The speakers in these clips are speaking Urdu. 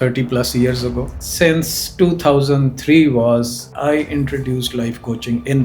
30 plus years ago. Since 2003 was I introduced life coaching in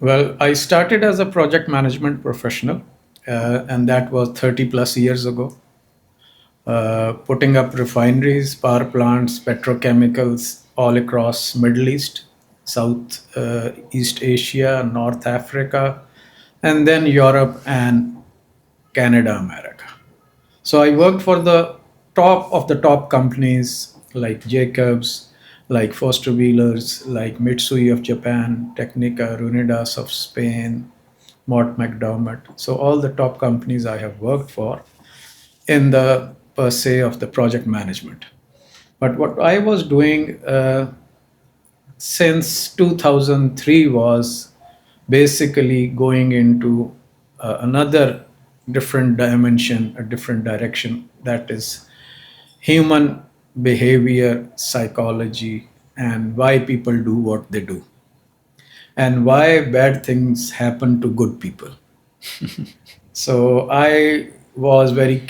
Well, I started as a project management professional, and that was 30 plus years ago. Putting up refineries, power plants, petrochemicals all across Middle East, South East Asia, North Africa, and then Europe and Canada, America. So I worked for the top of the top companies like Jacobs, like Foster Wheelers, like Mitsui of Japan, Technica, Unidas of Spain, Mott MacDermid. So all the top companies I have worked for in the per se of the project management. But what I was doing since 2003 was basically going into another different dimension, a different direction, that is human behavior, psychology, and why people do what they do, and why bad things happen to good people. So I was very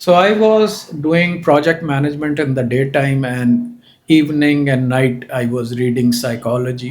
So I was doing project management in the daytime, and evening and night I was reading psychology.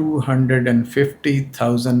250,000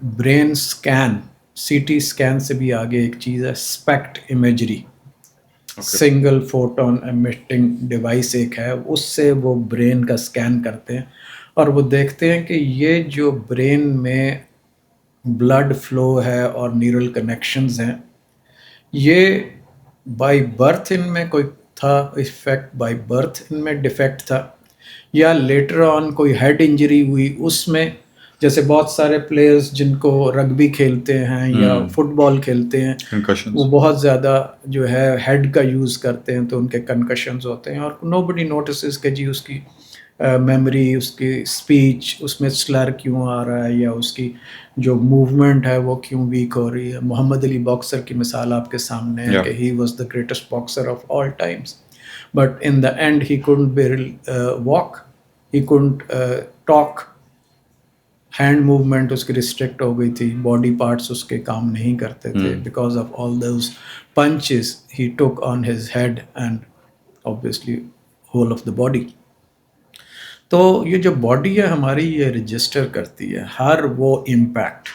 brain scan C T scan سے بھی آگے ایک چیز ہے SPECT imagery. Single photon emitting device ایک ہے, اس سے وہ برین کا اسکین کرتے ہیں اور وہ دیکھتے ہیں کہ یہ جو برین میں بلڈ فلو ہے اور نیورل کنیکشنز ہیں, یہ بائی برتھ ان میں کوئی تھا افیکٹ, بائی برتھ ان میں ڈیفیکٹ تھا, یا لیٹر آن کوئی ہیڈ انجری ہوئی اس میں. جیسے بہت سارے پلیئرز جن کو رگبی کھیلتے ہیں یا فٹ بال کھیلتے ہیں, وہ بہت زیادہ جو ہے ہیڈ کا یوز کرتے ہیں تو ان کے کنکشنز ہوتے ہیں, اور نو بڈی نوٹسز کہ جی اس کی میموری, اس کی اسپیچ, اس میں سلر کیوں آ رہا ہے, یا اس کی جو موومنٹ ہے وہ کیوں ویک ہو رہی ہے. محمد علی باکسر کی مثال آپ کے سامنے ہے کہ he was the greatest boxer of all times, but in the end he couldn't walk, he couldn't talk. Hand movement اس کی ریسٹرکٹ ہو گئی تھی, باڈی پارٹس اس کے کام نہیں کرتے تھے because of all those punches he took on his head and obviously whole of the body. تو یہ جو باڈی ہے ہماری, یہ رجسٹر کرتی ہے ہر وہ امپیکٹ,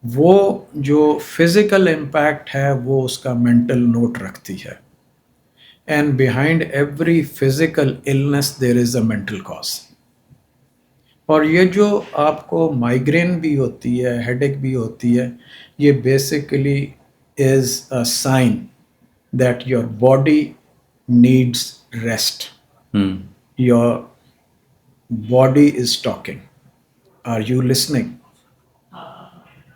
وہ جو فزیکل امپیکٹ ہے وہ اس کا مینٹل نوٹ رکھتی ہے. And behind every physical illness there is a mental cause. اور یہ جو آپ کو مائیگرین بھی ہوتی ہے, ہیڈ ایک بھی ہوتی ہے, یہ basically is a sign that your body needs rest. Your body is talking, are you listening?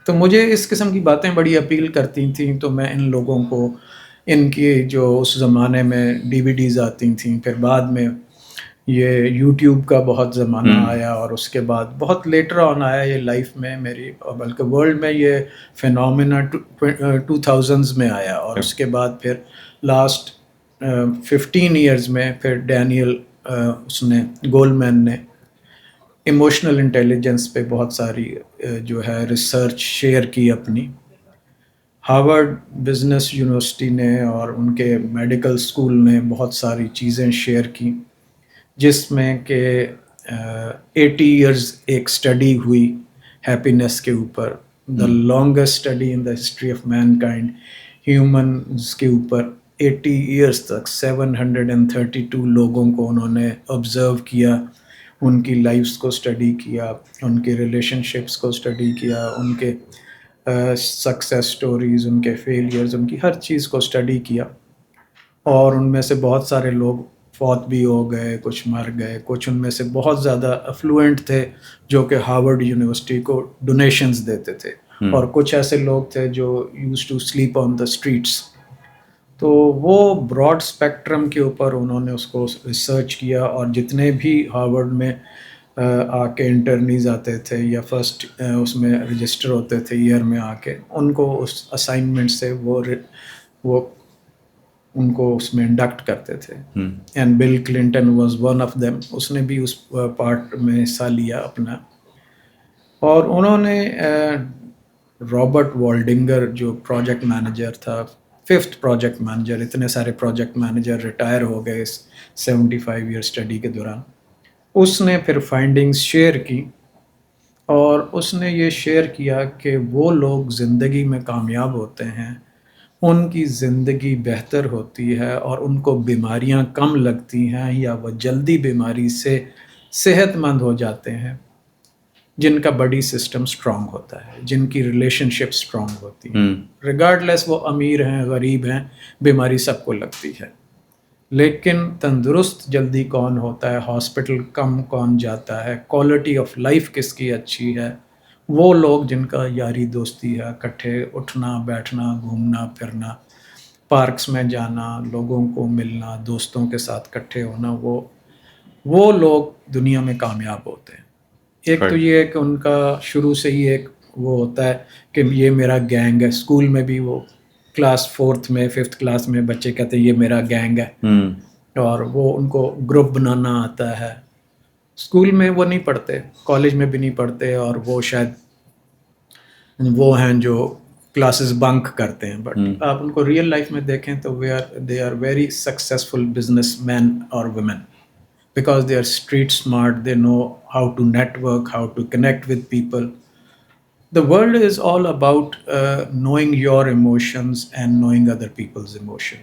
تو مجھے اس قسم کی باتیں بڑی اپیل کرتی تھیں, تو میں ان لوگوں کو, ان کی جو اس زمانے میں DVDs آتی تھیں, پھر بعد میں یہ یوٹیوب کا بہت زمانہ آیا, اور اس کے بعد بہت لیٹر آن آیا یہ لائف میں میری, اور بلکہ ورلڈ میں یہ فینومینا 2000s میں آیا, اور اس کے بعد پھر لاسٹ 15 ایئرز میں پھر ڈینیل اس نے گولمین نے ایموشنل انٹیلیجنس پہ بہت ساری جو ہے ریسرچ شیئر کی اپنی. ہارورڈ بزنس یونیورسٹی نے اور ان کے میڈیکل اسکول نے بہت ساری چیزیں شیئر کی, جس میں کہ 80 ایئرز ایک اسٹڈی ہوئی ہیپینس کے اوپر, the longest study in the history of mankind, humans کے اوپر 80 ایئرز تک 732 لوگوں کو انہوں نے آبزرو کیا, ان کی لائفز کو اسٹڈی کیا, ان کے ریلیشن شپس کو اسٹڈی کیا, ان کے سکسیس سٹوریز, ان کے فیلیئرز, ان کی ہر چیز کو اسٹڈی کیا. اور ان میں سے بہت سارے لوگ فوت بھی ہو گئے, کچھ مر گئے, کچھ ان میں سے بہت زیادہ افلوئنٹ تھے جو کہ ہارورڈ یونیورسٹی کو ڈونیشنز دیتے تھے, اور کچھ ایسے لوگ تھے جو use to sleep on the streets. تو وہ براڈ اسپیکٹرم کے اوپر انہوں نے اس کو ریسرچ کیا, اور جتنے بھی ہارورڈ میں آ کے انٹرنیز آتے تھے یا فرسٹ اس میں رجسٹر ہوتے تھے ایئر میں آ کے, ان کو اس اسائنمنٹ سے وہ ان کو اس میں انڈکٹ کرتے تھے. And Bill Clinton was one of them, اس نے بھی اس پارٹ میں حصہ لیا اپنا. اور انہوں نے رابرٹ والڈنگر جو پروجیکٹ مینیجر تھا, 5th پروجیکٹ مینیجر, اتنے سارے پروجیکٹ مینیجر ریٹائر ہو گئے اس 75 ایئر اسٹڈی کے دوران, اس نے پھر فائنڈنگز شیئر کی, اور اس نے یہ شیئر کیا کہ وہ لوگ زندگی میں کامیاب ہوتے ہیں, ان کی زندگی بہتر ہوتی ہے, اور ان کو بیماریاں کم لگتی ہیں, یا وہ جلدی بیماری سے صحت مند ہو جاتے ہیں, جن کا باڈی سسٹم سٹرونگ ہوتا ہے, جن کی ریلیشن شپ سٹرونگ ہوتی ہے. ریگارڈ لیس وہ امیر ہیں غریب ہیں, بیماری سب کو لگتی ہے. لیکن تندرست جلدی کون ہوتا ہے, ہاسپٹل کم کون جاتا ہے, کوالٹی آف لائف کس کی اچھی ہے, وہ لوگ جن کا یاری دوستی ہے, اکٹھے اٹھنا بیٹھنا, گھومنا پھرنا, پارکس میں جانا, لوگوں کو ملنا, دوستوں کے ساتھ اکٹھے ہونا, وہ لوگ دنیا میں کامیاب ہوتے ہیں. ایک تو یہ ہے کہ ان کا شروع سے ہی ایک وہ ہوتا ہے کہ یہ میرا گینگ ہے. اسکول میں بھی وہ کلاس 4th میں 5th کلاس میں بچے کہتے ہیں یہ میرا گینگ ہے, اور وہ ان کو گروپ بنانا آتا ہے. اسکول میں وہ نہیں پڑھتے, کالج میں بھی نہیں پڑھتے, اور وہ شاید وہ ہیں جو کلاسز بنک کرتے ہیں, بٹ آپ ان کو ریئل لائف میں دیکھیں تو they are very successful business men اور women, because they are street smart, they know how to network, how to connect with people, The world is all about knowing your emotions and knowing other people's emotion.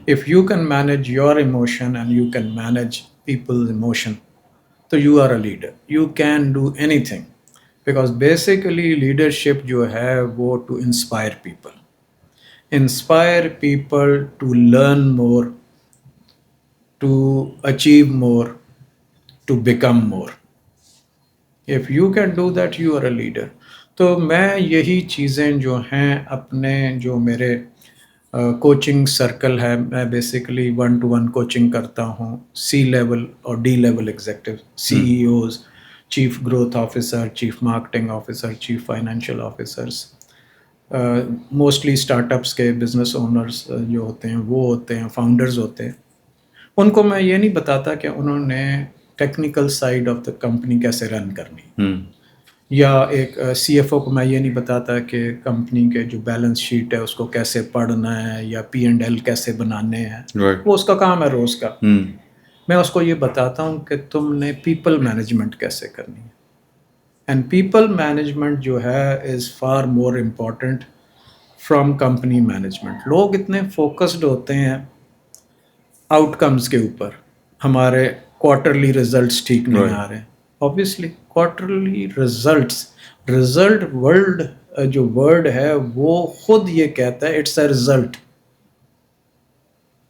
If you can manage your emotion and you can manage people's emotion, so you are a leader. You can do anything. Because basically leadership جو ہے وہ to inspire people. Inspire people to learn more, to achieve more, to become more. If you can do that, you are a leader. تو میں یہی چیزیں جو ہیں اپنے جو میرے کوچنگ سرکل ہے، میں بیسیکلی 1-to-1 کوچنگ کرتا ہوں سی لیول اور D level executive, C E Os, chief growth officer, chief marketing officer, chief financial officers, mostly startups کے بزنس اونرس جو ہوتے ہیں وہ ہوتے ہیں، فاؤنڈرز ہوتے ہیں. ان کو میں یہ نہیں بتاتا کہ انہوں نے technical side of the company کیسے رن کرنی، یا ایک سی ایف او کو میں یہ نہیں بتاتا کہ کمپنی کے جو بیلنس شیٹ ہے اس کو کیسے پڑھنا ہے یا پی اینڈ ایل کیسے بنانے ہیں. وہ اس کا کام ہے روز کا. میں اس کو یہ بتاتا ہوں کہ تم نے پیپل مینجمنٹ کیسے کرنی ہے. اینڈ پیپل مینجمنٹ جو ہے is for more important from company management. لوگ اتنے فوکسڈ ہوتے ہیں آؤٹ کمز کے اوپر، ہمارے کوارٹرلی ریزلٹس ٹھیک نہیں آ رہے ہیں. obviously کوارٹرلی رزلٹ ورلڈ جو ورڈ ہے وہ خود یہ کہتا ہے اٹس اے رزلٹ،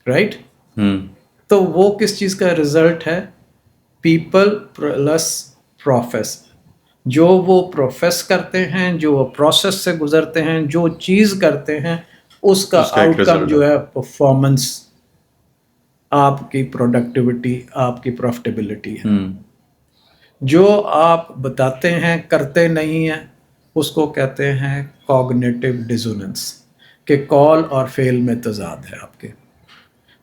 رائٹ؟ تو وہ کس چیز کا رزلٹ ہے؟ People plus profits. جو وہ پروفیس کرتے ہیں، جو وہ پروسیس سے گزرتے ہیں، جو چیز کرتے ہیں، اس کا آؤٹ کم جو ہے پرفارمنس، آپ کی پروڈکٹیوٹی، آپ کی پروفٹیبلٹی ہے. جو آپ بتاتے ہیں کرتے نہیں ہیں اس کو کہتے ہیں کوگنیٹو ڈیزوننس، کہ کال اور فیل میں تضاد ہے آپ کے.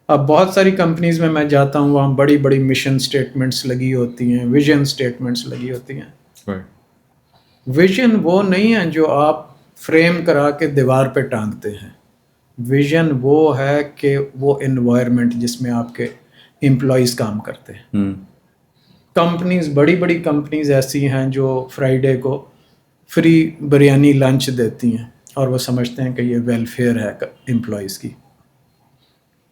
اب بہت ساری کمپنیز میں میں جاتا ہوں، وہاں بڑی بڑی مشن سٹیٹمنٹس لگی ہوتی ہیں، ویژن سٹیٹمنٹس لگی ہوتی ہیں. ویژن وہ نہیں ہے جو آپ فریم کرا کے دیوار پہ ٹانگتے ہیں. ویژن وہ ہے کہ وہ انوائرمنٹ جس میں آپ کے امپلائیز کام کرتے ہیں. کمپنیز، بڑی بڑی کمپنیز ایسی ہیں جو فرائیڈے کو فری بریانی لنچ دیتی ہیں اور وہ سمجھتے ہیں کہ یہ ویلفیئر ہے امپلائیز کی،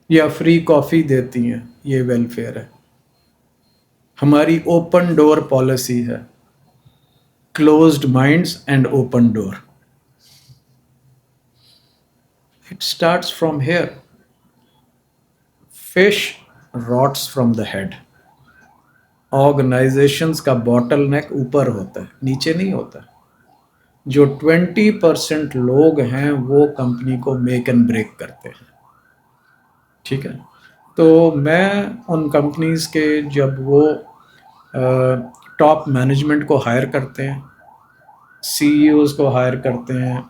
یا فری کافی دیتی ہیں، یہ ویلفیئر ہے. ہماری اوپن ڈور پالیسی ہے، closed minds and open door. It starts from here. Fish rots from the head. Organisations کا باٹل نیک اوپر ہوتا ہے، نیچے نہیں ہوتا. جو 20% لوگ ہیں وہ کمپنی کو میک اینڈ بریک کرتے ہیں. ٹھیک ہے؟ تو میں ان کمپنیز کے جب وہ ٹاپ مینجمنٹ کو ہائر کرتے ہیں، سی ای اوز کو ہائر کرتے ہیں،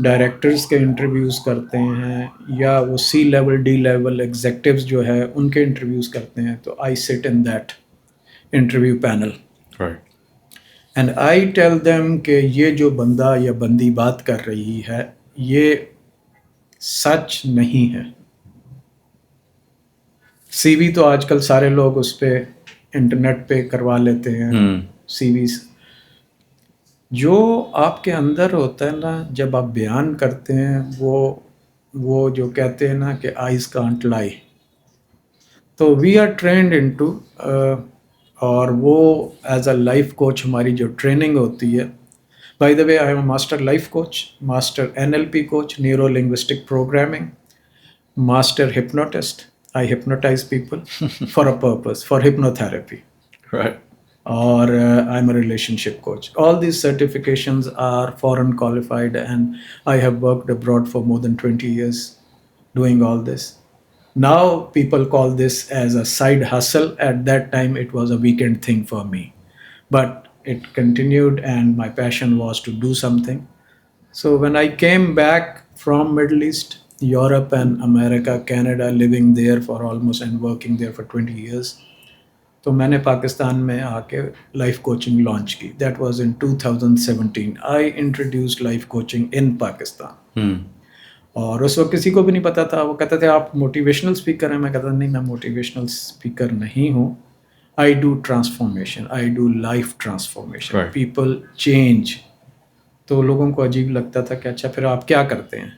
ڈائریکٹرز کے انٹرویوز کرتے ہیں، یا وہ سی لیول ڈی لیول ایگزیکٹوز جو ہے ان کے انٹرویوز کرتے ہیں، تو آئی سٹ in that interview panel and I tell them کہ یہ جو بندہ یا بندی بات کر رہی ہے یہ سچ نہیں ہے. سی وی تو آج کل سارے لوگ اس پہ انٹرنیٹ پہ کروا لیتے ہیں سی ویز. جو آپ کے اندر ہوتا ہے نا جب آپ بیان کرتے ہیں، وہ جو کہتے ہیں نا کہ آئیز کانٹ لائی. تو وی آر ٹرینڈ انٹو، اور وہ ایز اے لائف کوچ ہماری جو ٹریننگ ہوتی ہے، by the way I am a master life coach, master NLP coach, neuro linguistic programming, master hypnotist. I hypnotize people for a purpose, for hypnotherapy. Right. Or I'm a relationship coach. All these certifications are foreign qualified, and I have worked abroad for more than 20 years doing all this. Now people call this as a side hustle. At that time it was a weekend thing for me. But it continued and my passion was to do something. So when I came back from Middle East, Europe and America, Canada, living there for almost and working there for 20 years, تو میں نے پاکستان میں آ کے لائف کوچنگ لانچ کی. That was in 2017. I introduced life coaching in Pakistan. اور اس وقت کسی کو بھی نہیں پتا تھا. وہ کہتے تھے آپ موٹیویشنل اسپیکر ہیں. میں کہتا نہیں، میں موٹیویشنل اسپیکر نہیں ہوں. I do transformation, I do life transformation. People change تو لوگوں کو عجیب لگتا تھا کہ اچھا پھر آپ کیا کرتے ہیں.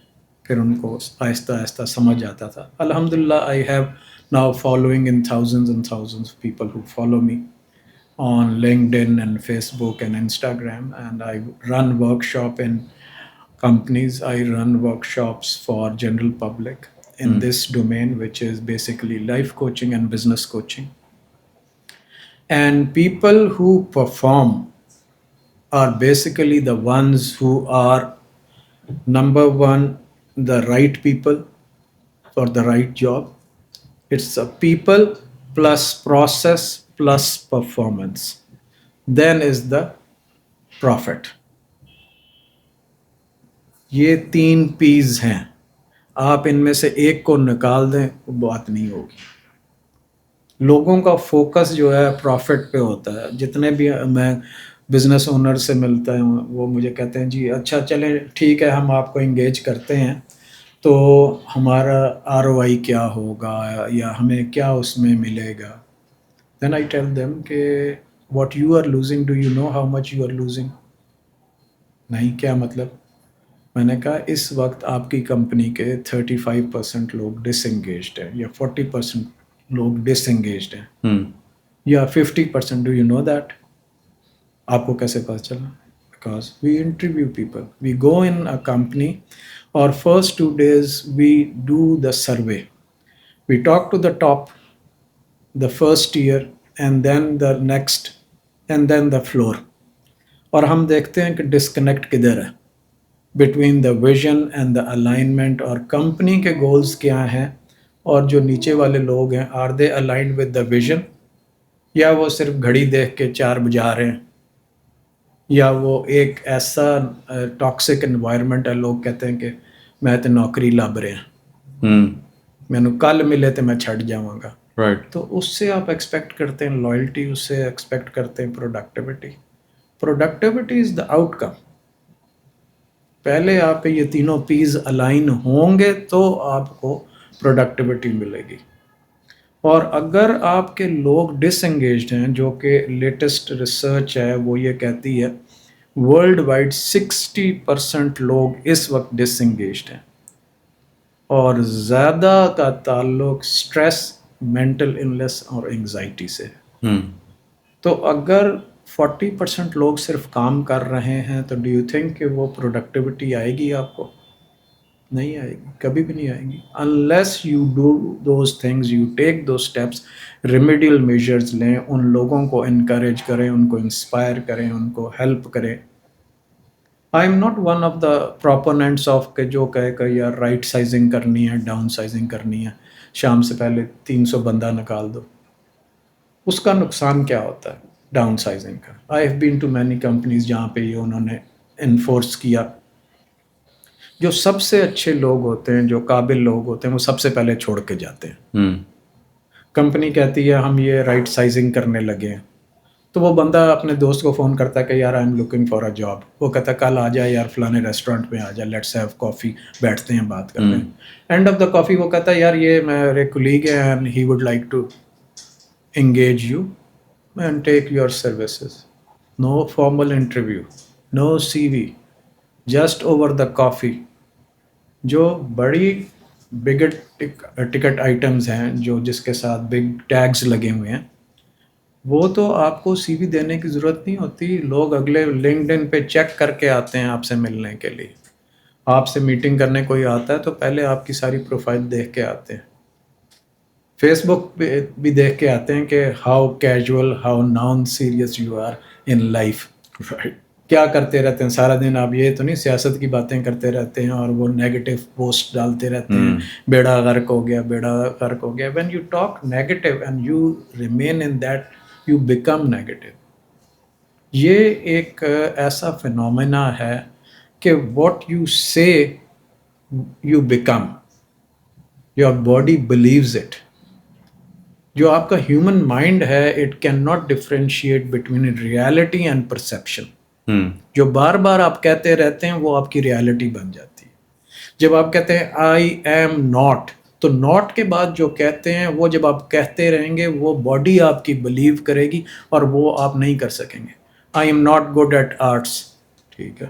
پھر ان کو آہستہ آہستہ سمجھ آتا تھا. الحمدللہ I have now following in thousands and thousands of people who follow me on LinkedIn and Facebook and Instagram, and I run workshop in companies. I run workshops for general public in this domain, which is basically life coaching and business coaching. And people who perform are basically the ones who are, number one, the right people for the right job. It's a people plus process plus performance. Then is the profit. یہ 3 P's ہیں. آپ ان میں سے ایک کو نکال دیں بات نہیں ہوگی. لوگوں کا فوکس جو ہے پروفٹ پہ ہوتا ہے. جتنے بھی میں بزنس اونر سے ملتا ہوں وہ مجھے کہتے ہیں جی اچھا چلیں ٹھیک ہے ہم آپ کو انگیج کرتے ہیں تو ہمارا ROI کیا ہوگا یا ہمیں کیا اس میں ملے گا. دین آئی ٹیل دیم کہ what you are losing do you know how much you are losing. نہیں کیا مطلب. میں نے کہا اس وقت آپ کی کمپنی کے 35% لوگ ڈس انگیجڈ ہیں یا 40% لوگ ڈس انگیجڈ ہیں یا 50%. Do you know that. آپ کو کیسے پتہ چلا؟ Because we interview people. We go in a company اور first 2 days we do the survey. We talk to the top the first year and then the next and then the floor. اور ہم دیکھتے ہیں کہ ڈسکنیکٹ کدھر ہے between the vision and the alignment اور کمپنی کے گولز کیا ہیں اور جو نیچے والے لوگ ہیں are they aligned with the vision یا وہ صرف گھڑی دیکھ کے 4 بجا رہے ہیں یا وہ ایک ایسا ٹاکسک انوائرمنٹ ہے. لوگ کہتے ہیں کہ میں تو نوکری لب رہے ہیں مینوں کل ملے تو میں چھٹ جاواں گا. تو اس سے آپ ایکسپیکٹ کرتے ہیں لائلٹی, اس سے ایکسپیکٹ کرتے ہیں productivity. Productivity is the out کم. پہلے آپ کے یہ تینوں پیز الائن ہوں گے تو آپ کو پروڈکٹیوٹی ملے گی. اور اگر آپ کے لوگ ڈس انگیجڈ ہیں, جو کہ لیٹسٹ ریسرچ ہے وہ یہ کہتی ہے ورلڈ وائڈ 60% لوگ اس وقت ڈس انگیجڈ ہیں اور زیادہ کا تعلق سٹریس, مینٹل النس اور انگزائٹی سے. تو اگر 40% لوگ صرف کام کر رہے ہیں تو ڈو یو تھنک کہ وہ پروڈکٹیوٹی آئے گی آپ کو؟ نہیں آئے گی, کبھی بھی نہیں آئے گی. unless you do those things, you take those steps, remedial measures لیں, ان لوگوں کو انکریج کریں, ان کو انسپائر کریں, ان کو ہیلپ کریں. I am not one of the proponents of کہ جو کہے کہ یار رائٹ سائزنگ کرنی ہے, ڈاؤن سائزنگ کرنی ہے, شام سے پہلے 300 بندہ نکال دو. اس کا نقصان کیا ہوتا ہے ڈاؤن سائزنگ کا؟ I have been to many companies جہاں پہ یہ انہوں نے انفورس کیا. جو سب سے اچھے لوگ ہوتے ہیں, جو قابل لوگ ہوتے ہیں, وہ سب سے پہلے چھوڑ کے جاتے ہیں. کمپنی کہتی ہے ہم یہ رائٹ سائزنگ کرنے لگے ہیں تو وہ بندہ اپنے دوست کو فون کرتا ہے کہ یار I am looking for a job. وہ کہتا ہے کل آ جائے یار فلانے ریسٹورینٹ میں آ جائے, لیٹس ہیو کافی, بیٹھتے ہیں بات کرتے ہیں. اینڈ آف دا کافی وہ کہتا ہے یار یہ میرے کولیگ ہے and he would like to engage you and take your services. No formal interview, no CV, just over the coffee. جو بڑی بگ ٹکٹ آئٹمز ہیں جو جس کے ساتھ بگ ٹیگز لگے ہوئے ہیں, وہ تو آپ کو CV دینے کی ضرورت نہیں ہوتی. لوگ اگلے LinkedIn پہ چیک کر کے آتے ہیں آپ سے ملنے کے لیے. آپ سے میٹنگ کرنے کوئی آتا ہے تو پہلے آپ کی ساری پروفائل دیکھ کے آتے ہیں. فیس بک پہ بھی دیکھ کے آتے ہیں کہ how casual, how non serious you are in life. کیا کرتے رہتے ہیں سارا دن. آپ یہ تو نہیں سیاست کی باتیں کرتے رہتے ہیں اور وہ نیگیٹو پوسٹ ڈالتے رہتے ہیں, بیڑا غرق ہو گیا, بیڑا غرق ہو گیا. When you talk negative and you remain in that, you become negative. یہ ایک ایسا فنومینا ہے کہ what you say you become, your body believes it. جو آپ کا ہیومن مائنڈ ہے it can not differentiate between reality and perception. جو بار بار آپ کہتے رہتے ہیں وہ آپ کی ریالٹی بن جاتی ہے. جب آپ کہتے ہیں آئی ایم ناٹ, تو ناٹ کے بعد جو کہتے ہیں وہ جب آپ کہتے رہیں گے وہ باڈی آپ کی بلیو کرے گی اور وہ آپ نہیں کر سکیں گے. I'm not good at arts, ٹھیک ہے,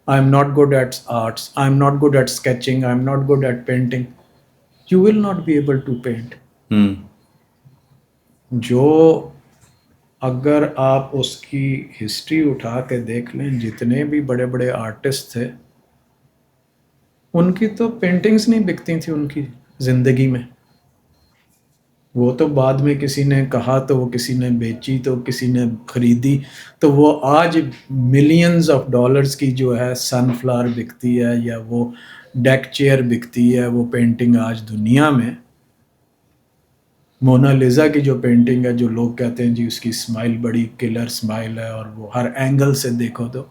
I'm not good at arts, I'm not good at sketching, I'm not good at painting, you will not be able to paint. جو اگر آپ اس کی ہسٹری اٹھا کے دیکھ لیں، جتنے بھی بڑے بڑے آرٹسٹ تھے ان کی تو پینٹنگز نہیں بکتی تھیں ان کی زندگی میں. وہ تو بعد میں کسی نے کہا تو وہ کسی نے بیچی تو کسی نے خریدی، تو وہ آج ملینز آف ڈالرز کی جو ہے سن فلاور بکتی ہے یا وہ ڈیک چیئر بکتی ہے. وہ پینٹنگ آج دنیا میں مونا لیزا کی جو پینٹنگ ہے، جو لوگ کہتے ہیں جی اس کی اسمائل بڑی کلر اسمائل ہے اور وہ ہر اینگل سے دیکھو، تو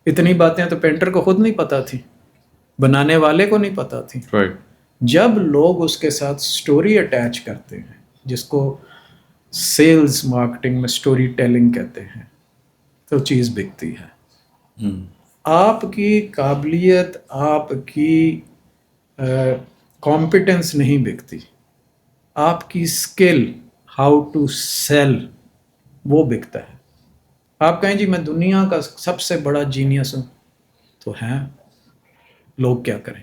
اتنی باتیں تو پینٹر کو خود نہیں پتہ تھی، بنانے والے کو نہیں پتہ تھی. رائٹ. جب لوگ اس کے ساتھ سٹوری اٹیچ کرتے ہیں، جس کو سیلز مارکیٹنگ میں سٹوری ٹیلنگ کہتے ہیں، تو چیز بکتی ہے. آپ کی قابلیت، آپ کی کمپیٹنس نہیں بکتی، آپ کی اسکل ہاؤ ٹو سیل وہ بکتا ہے. آپ کہیں جی میں دنیا کا سب سے بڑا جینیس ہوں، تو ہیں لوگ کیا کریں؟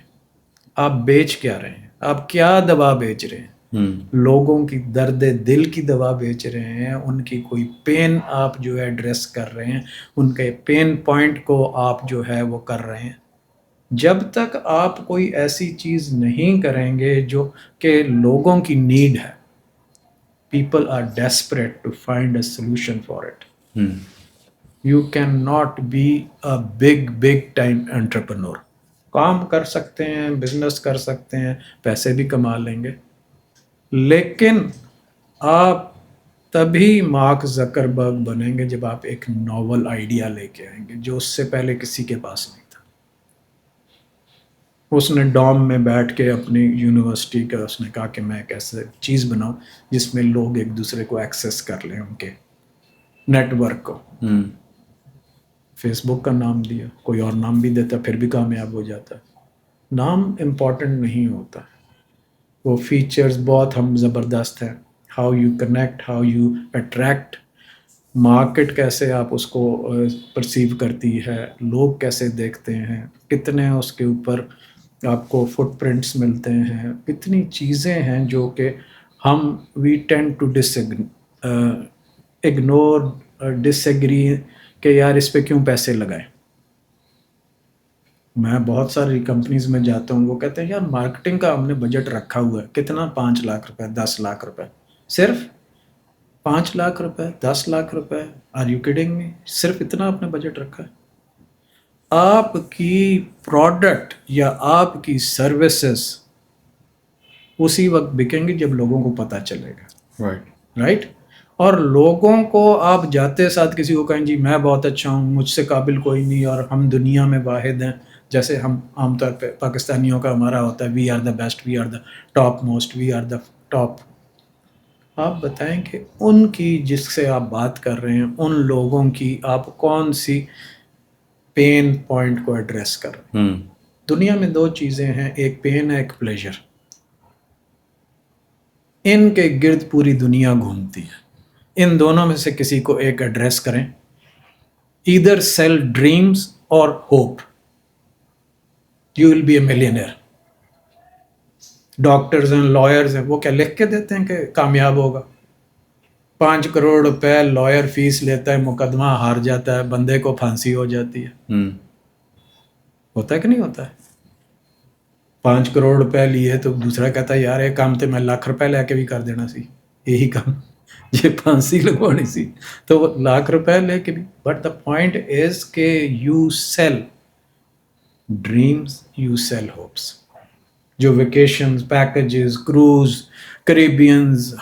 آپ بیچ کیا رہے ہیں؟ آپ کیا دوا بیچ رہے ہیں؟ لوگوں کی درد دل کی دوا بیچ رہے ہیں، ان کی کوئی پین آپ جو ہے ایڈریس کر رہے ہیں، ان کے پین پوائنٹ کو آپ جو ہے وہ کر رہے ہیں. جب تک آپ کوئی ایسی چیز نہیں کریں گے جو کہ لوگوں کی نیڈ ہے، people are desperate to find a solution for it. You can not be a big time entrepreneur. کام کر سکتے ہیں، بزنس کر سکتے ہیں، پیسے بھی کما لیں گے، لیکن آپ تبھی مارک زکربرگ بنیں گے جب آپ ایک ناول آئیڈیا لے کے آئیں گے جو اس سے پہلے کسی کے پاس نہیں تھا. اس نے ڈوم میں بیٹھ کے اپنی یونیورسٹی کا اس نے کہا کہ میں ایک ایسے چیز بناؤں جس میں لوگ ایک دوسرے کو ایکسیس کر لیں، ان کے نیٹ ورک کو. فیس بک کا نام دیا، کوئی اور نام بھی دیتا پھر بھی کامیاب ہو جاتا. نام امپورٹنٹ نہیں ہوتا، وہ فیچرز بہت ہم زبردست ہیں. How you connect, how you attract, market کیسے آپ اس کو پرسیو کرتی ہے، لوگ کیسے دیکھتے ہیں، کتنے اس کے اوپر آپ کو فٹ پرنٹس ملتے ہیں، کتنی چیزیں ہیں جو کہ ہم we tend to ignore disagree کہ یار اس پہ کیوں پیسے لگائیں. میں بہت ساری کمپنیز میں جاتا ہوں، وہ کہتے ہیں یار مارکیٹنگ کا ہم نے بجٹ رکھا ہوا ہے، کتنا 5 لاکھ روپے، 10 لاکھ روپے، صرف 5 لاکھ روپے، 10 لاکھ روپے. Are you kidding me? صرف اتنا آپ نے بجٹ رکھا ہے؟ آپ کی پروڈکٹ یا آپ کی سروسز اسی وقت بکیں گی جب لوگوں کو پتہ چلے گا. رائٹ. اور لوگوں کو آپ جاتے ساتھ کسی کو کہیں جی میں بہت اچھا ہوں، مجھ سے قابل کوئی نہیں اور ہم دنیا میں واحد ہیں، جیسے ہم عام طور پہ پاکستانیوں کا ہمارا ہوتا ہے we are the best, we are the top most, we are the top. آپ بتائیں کہ ان کی جس سے آپ بات کر رہے ہیں ان لوگوں کی آپ کون سی پین پوائنٹ کو ایڈریس کر رہے ہیں. دنیا میں 2 چیزیں ہیں، ایک پین ہے، ایک پلیجر. ان کے گرد پوری دنیا گھومتی ہے. ان دونوں میں سے کسی کو ایک ایڈریس کریں. ایدر سیل ڈریمز اور hope, you will be a millionaire. Doctors ہیں، لائرز ہیں، وہ کیا لکھ کے دیتے ہیں کہ کامیاب ہوگا؟ 5 کروڑ روپے لائر فیس لیتا ہے، مقدمہ ہار جاتا ہے، بندے کو پھانسی ہو جاتی ہے. ہوتا ہے کہ نہیں ہوتا ہے؟ 5 کروڑ روپے لیے تو دوسرا کہتا ہے یار ایک کام تو میں 1,00,000 روپے لے کے بھی کر دینا سی، یہی کام یہ پھانسی لگوانی سی، تو وہ 1,00,000 روپے لے کے بھی. بٹ دا پوائنٹ از کہ you sell dreams, you sell hopes. جو ویکیشنز، پیکیجز، کروز، کریبینز،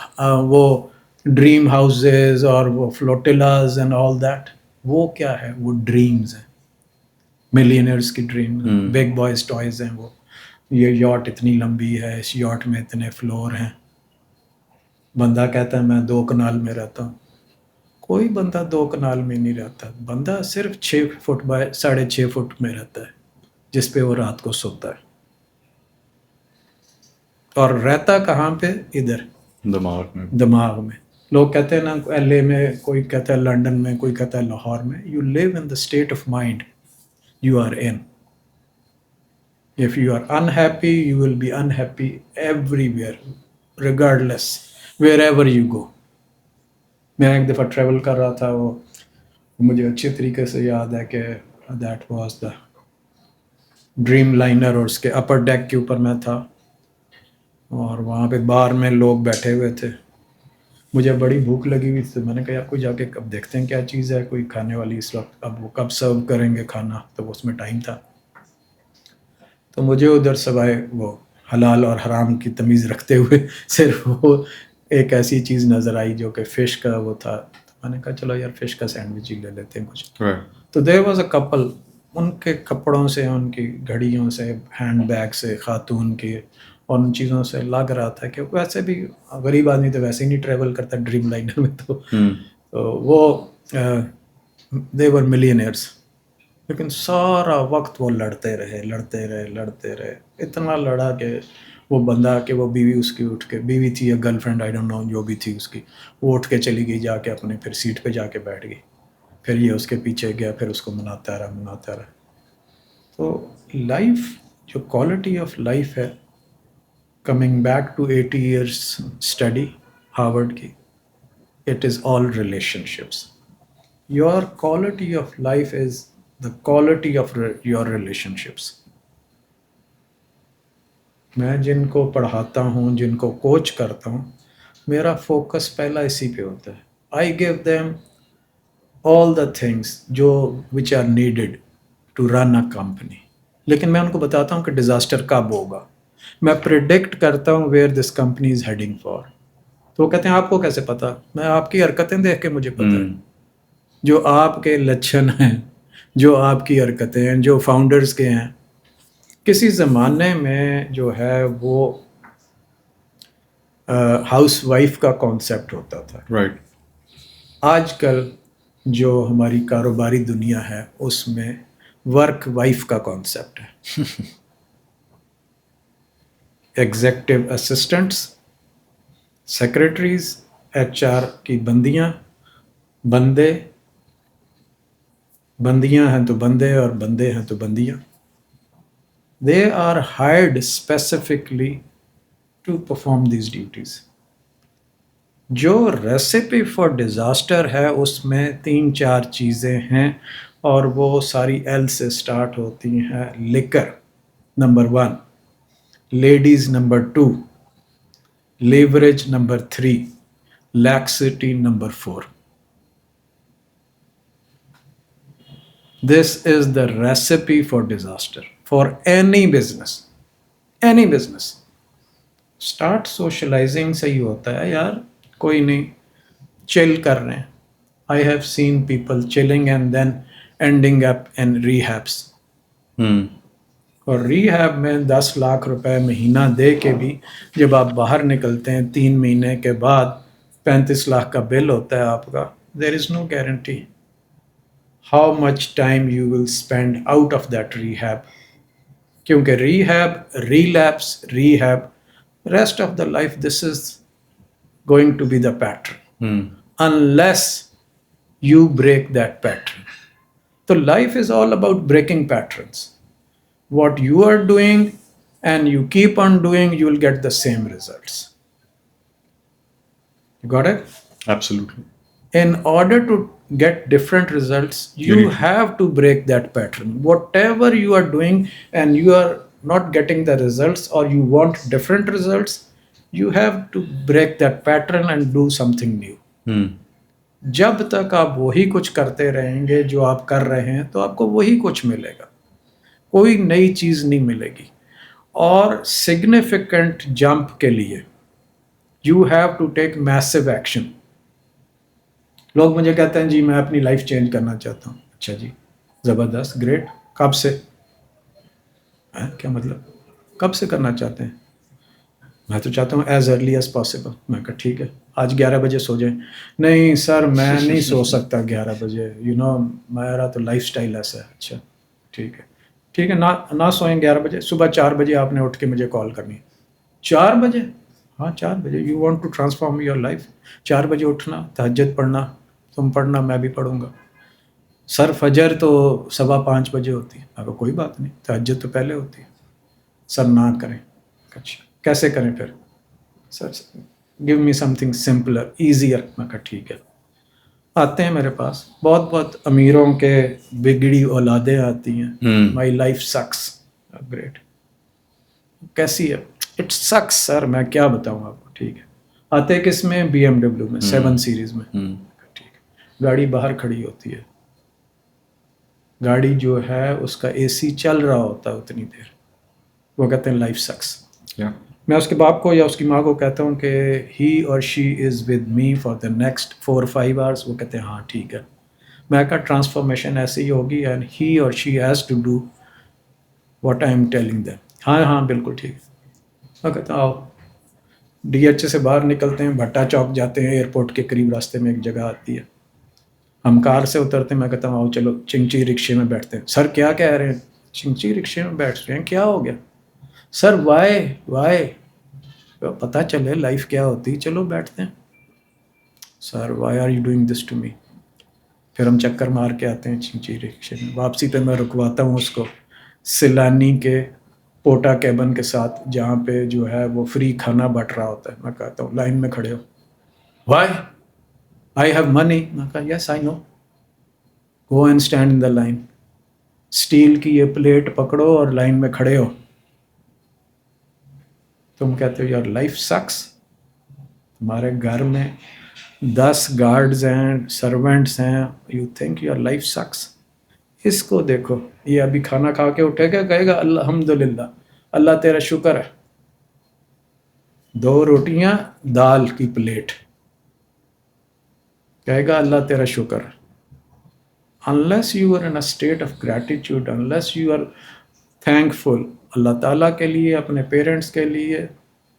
وہ ڈریم ہاؤسز اور وہ فلوٹیلاز اینڈ آل دیٹ، وہ کیا ہے؟ وہ ڈریمز ہیں، ملینئرس کی ڈریم. بگ بوائز ٹوائز ہیں وہ. یہ یاٹ اتنی لمبی ہے، اس یاٹ میں اتنے فلور ہیں. بندہ کہتا ہے میں 2 کنال میں رہتا ہوں. کوئی بندہ 2 کنال میں نہیں رہتا، بندہ صرف 6 فٹ بائی 6.5 فٹ میں رہتا ہے، جس پہ وہ رات کو سوتا ہے. اور رہتا کہاں پہ؟ ادھر دماغ میں. لوگ کہتے ہیں نا LA میں، کوئی کہتا ہے لنڈن میں، کوئی کہتا ہے لاہور میں. You live in the state of mind. you are in. If you are unhappy, you will be unhappy everywhere, regardless, wherever you go. میں ایک دفعہ ٹریول کر رہا تھا, وہ مجھے اچھے طریقے سے یاد ہے کہ that was the Dreamliner, اور اس کے اپر ڈیک کے اوپر میں تھا, اور وہاں پہ بار میں لوگ بیٹھے ہوئے تھے. مجھے بڑی بھوک لگی ہوئی تھی, میں نے کہا کوئی جا کے اب دیکھتے ہیں کیا چیز ہے, کوئی کھانے والی اس وقت, اب وہ کب سرو کریں گے کھانا, تو اس میں ٹائم تھا. تو مجھے ادھر سوائے وہ حلال اور حرام کی تمیز رکھتے ہوئے صرف وہ ایک ایسی چیز نظر آئی جو کہ فش کا وہ تھا. تو میں نے کہا چلو یار فش کا سینڈوچ ہی لے لیتے ہیں کچھ. تو دیر واز اے کپل, ان کے کپڑوں سے, ان کی گھڑیوں سے, ہینڈ بیگ سے, خاتون کے, اور ان چیزوں سے لگ رہا تھا کہ ویسے بھی غریب آدمی تو ویسے ہی نہیں ٹریول کرتا ڈریم لائنر میں. تو وہ دے ور ملینئرس, لیکن سارا وقت وہ لڑتے رہے, اتنا لڑا کہ وہ بندہ کہ وہ بیوی اس کی اٹھ کے, بیوی تھی یا girlfriend I don't know جو بھی تھی اس کی, وہ اٹھ کے چلی گئی جا کے اپنے پھر سیٹ پہ جا کے بیٹھ گئی. پھر یہ اس کے پیچھے گیا, پھر اس کو مناتا رہا. تو لائف, جو کوالٹی آف لائف ہے, coming back to 80 years study Harvard کی, it is all relationships. Your quality of life is the quality of your relationships. میں جن کو پڑھاتا ہوں, جن کو کوچ کرتا ہوں, میرا فوکس پہلا اسی پہ ہوتا ہے. I give them all the things جو which are needed to run a company. لیکن میں ان کو بتاتا ہوں کہ ڈیزاسٹر کب ہوگا. میں پریڈکٹ کرتا ہوں where this company is heading for. تو وہ کہتے ہیں آپ کو کیسے پتا؟ میں آپ کی حرکتیں دیکھ کے مجھے پتا ہے. جو آپ کے لچھن ہیں, جو آپ کی حرکتیں ہیں, جو فاؤنڈرز کے ہیں. کسی زمانے میں جو ہے وہ ہاؤس وائف کا کانسیپٹ ہوتا تھا. رائٹ. آج کل جو ہماری کاروباری دنیا ہے اس میں ورک وائف کا کانسیپٹ ہے. ایگزیکٹو اسسٹنٹس, سیکرٹریز, HR کی بندیاں, بندیاں ہیں تو بندے, اور بندے ہیں تو بندیاں. They are hired specifically to perform these duties. جو ریسیپی فار ڈیزاسٹر ہے اس میں 3-4 چیزیں ہیں, اور وہ ساری ایل سے سٹارٹ ہوتی ہیں. Liquor number 1, ladies number 2, leverage number 3, laxity number 4. This is the recipe for disaster for any business. Any business. Start socializing سے ہی ہوتا ہے یار, کوئی نہیں, chill کر رہے ہیں. I have seen people chilling and then ending up in rehabs. اور ریہیب میں 10 لاکھ روپے مہینہ دے کے بھی جب آپ باہر نکلتے ہیں 3 مہینے کے بعد 35 لاکھ کا بل ہوتا ہے آپ کا. There is no guarantee how much time you will spend out of that rehab. کیونکہ rehab, relapse, rehab, rest of the life this is going to be the pattern. Unless you break that pattern. So life is all about breaking patterns. What you are doing and you keep on doing, you will get the same results. You got it? Absolutely. In order to get different results, you have to break that pattern. Whatever you are doing and you are not getting the results, or you want different results, you have to break that pattern and do something new. جب تک آپ وہی کچھ کرتے رہیں گے جو آپ کر رہے ہیں تو آپ کو وہی کچھ ملے گا, کوئی نئی چیز نہیں ملے گی. اور significant jump کے لیے you have to take massive action. لوگ مجھے کہتے ہیں جی میں اپنی لائف چینج کرنا چاہتا ہوں. اچھا جی, زبردست, گریٹ, کب سے؟ کیا مطلب کب سے کرنا چاہتے ہیں؟ میں تو چاہتا ہوں ایز ارلی ایز پاسبل. میں کہا ٹھیک ہے, آج 11 بجے سو جائیں. نہیں سر میں نہیں سو سکتا 11 بجے, میرا تو لائف سٹائل ایسا ہے. اچھا ٹھیک ہے, نہ سوئیں 11 بجے, صبح 4 بجے آپ نے اٹھ کے مجھے کال کرنی ہے. 4 بجے؟ ہاں 4 بجے. You want to transform your life. 4 بجے اٹھنا, تہجد پڑھنا, تم پڑھنا, میں بھی پڑھوں گا. سر فجر تو 5:15 بجے ہوتی ہے. میں کہا کوئی بات نہیں, تہجد تو پہلے ہوتی ہے. سر نہ کریں. اچھا کیسے کریں پھر؟ سر گیو می سم تھنگ سمپلر ایزیئر. میں کہا ٹھیک ہے. آتے ہیں میرے پاس, بہت بہت امیروں کے بگڑی اولادیں آتی ہیں. My life six. گریٹ. کیسی ہے؟ اٹ سکس سر. میں کیا بتاؤں آپ کو. ٹھیک ہے. آتے کس میں؟ BMW میں 7 سیریز میں. ٹھیک ہے. گاڑی باہر کھڑی ہوتی ہے. گاڑی جو ہے اس کا AC چل رہا ہوتا ہے اتنی دیر. وہ کہتے ہیں لائف سکس. میں اس کے باپ کو یا اس کی ماں کو کہتا ہوں کہ ہی اور she is with me for the next 4-5 hours. وہ کہتے ہیں ہاں ٹھیک ہے. میں کہا ٹرانسفارمیشن ایسے ہی ہوگی اینڈ ہی اور she has to do what I'm telling them. ہاں ہاں بالکل ٹھیک. میں کہتا ہوں آؤ. DH سے باہر نکلتے ہیں, بھٹا چوک جاتے ہیں, ایئرپورٹ کے قریب راستے میں ایک جگہ آتی ہے. ہم کار سے اترتے ہیں. میں کہتا ہوں آؤ چلو چنگچی رکشے میں بیٹھتے ہیں. سر کیا کہہ رہے ہیں؟ چنگچی رکشے میں بیٹھ رہے ہیں, کیا ہو گیا؟ سر وائی پتہ چلے لائف کیا ہوتی. چلو بیٹھتے ہیں. Sir why are you doing this to me. پھر ہم چکر مار کے آتے ہیں چنگچی رکشے میں. واپسی پہ میں رکواتا ہوں اس کو سیلانی کے پوٹا کیبن کے ساتھ, جہاں پہ جو ہے وہ فری کھانا بٹ رہا ہوتا ہے. میں کہتا ہوں لائن میں کھڑے ہو. Y I have money. میں کہا yes I know. Go and stand in the line. Steel کی یہ پلیٹ پکڑو اور لائن میں کھڑے ہو. تم کہتے ہو یار لائف سکس. تمہارے گھر میں 10 گارڈز ہیں, سرونٹس ہیں. You think your life sucks. اس کو دیکھو, یہ ابھی کھانا کھا کے اٹھے گا, کہے گا الحمدللہ اللہ تیرا شکر ہے. 2 روٹیاں دال کی پلیٹ, کہے گا اللہ تیرا شکر ہے. unless you are in a state of gratitude, unless you are thankful اللہ تعالیٰ کے لیے, اپنے پیرنٹس کے لیے,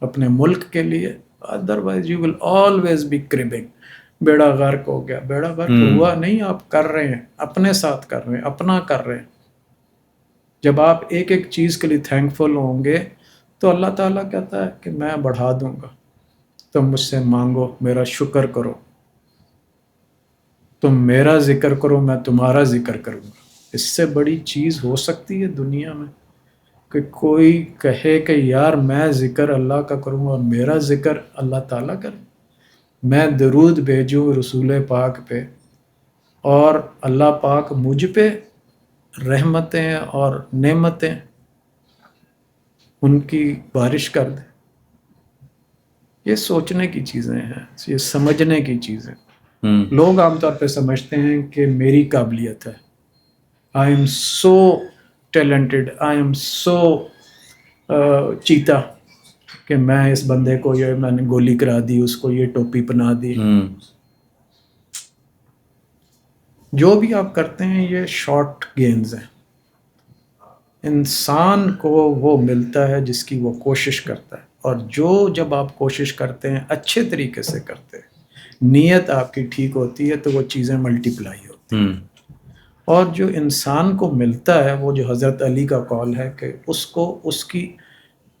اپنے ملک کے لیے, otherwise you will always be cribbing. بیڑا غرق ہو گیا. بیڑا غرق ہوا نہیں, آپ کر رہے ہیں, اپنے ساتھ کر رہے ہیں, اپنا کر رہے ہیں. جب آپ ایک ایک چیز کے لیے تھینکفل ہوں گے تو اللہ تعالیٰ کہتا ہے کہ میں بڑھا دوں گا. تم مجھ سے مانگو, میرا شکر کرو, تم میرا ذکر کرو, میں تمہارا ذکر کروں گا. اس سے بڑی چیز ہو سکتی ہے دنیا میں کہ کوئی کہے کہ یار میں ذکر اللہ کا کروں اور میرا ذکر اللہ تعالیٰ کرے. میں درود بھیجوں رسول پاک پہ اور اللہ پاک مجھ پہ رحمتیں اور نعمتیں ان کی بارش کر دے. یہ سوچنے کی چیزیں ہیں, یہ سمجھنے کی چیزیں. لوگ عام طور پہ سمجھتے ہیں کہ میری قابلیت ہے, I am so talented, I am so cheetah, کہ میں اس بندے کو یہ میں نے گولی کرا دی, اس کو یہ ٹوپی پہنا دی. جو بھی آپ کرتے ہیں یہ شارٹ گینز ہیں. انسان کو وہ ملتا ہے جس کی وہ کوشش کرتا ہے, اور جب آپ کوشش کرتے ہیں اچھے طریقے سے کرتے ہیں, نیت آپ کی ٹھیک ہوتی ہے تو وہ چیزیں ملٹی پلائی ہوتی ہیں. اور جو انسان کو ملتا ہے وہ جو حضرت علی کا قول ہے کہ اس کو اس کی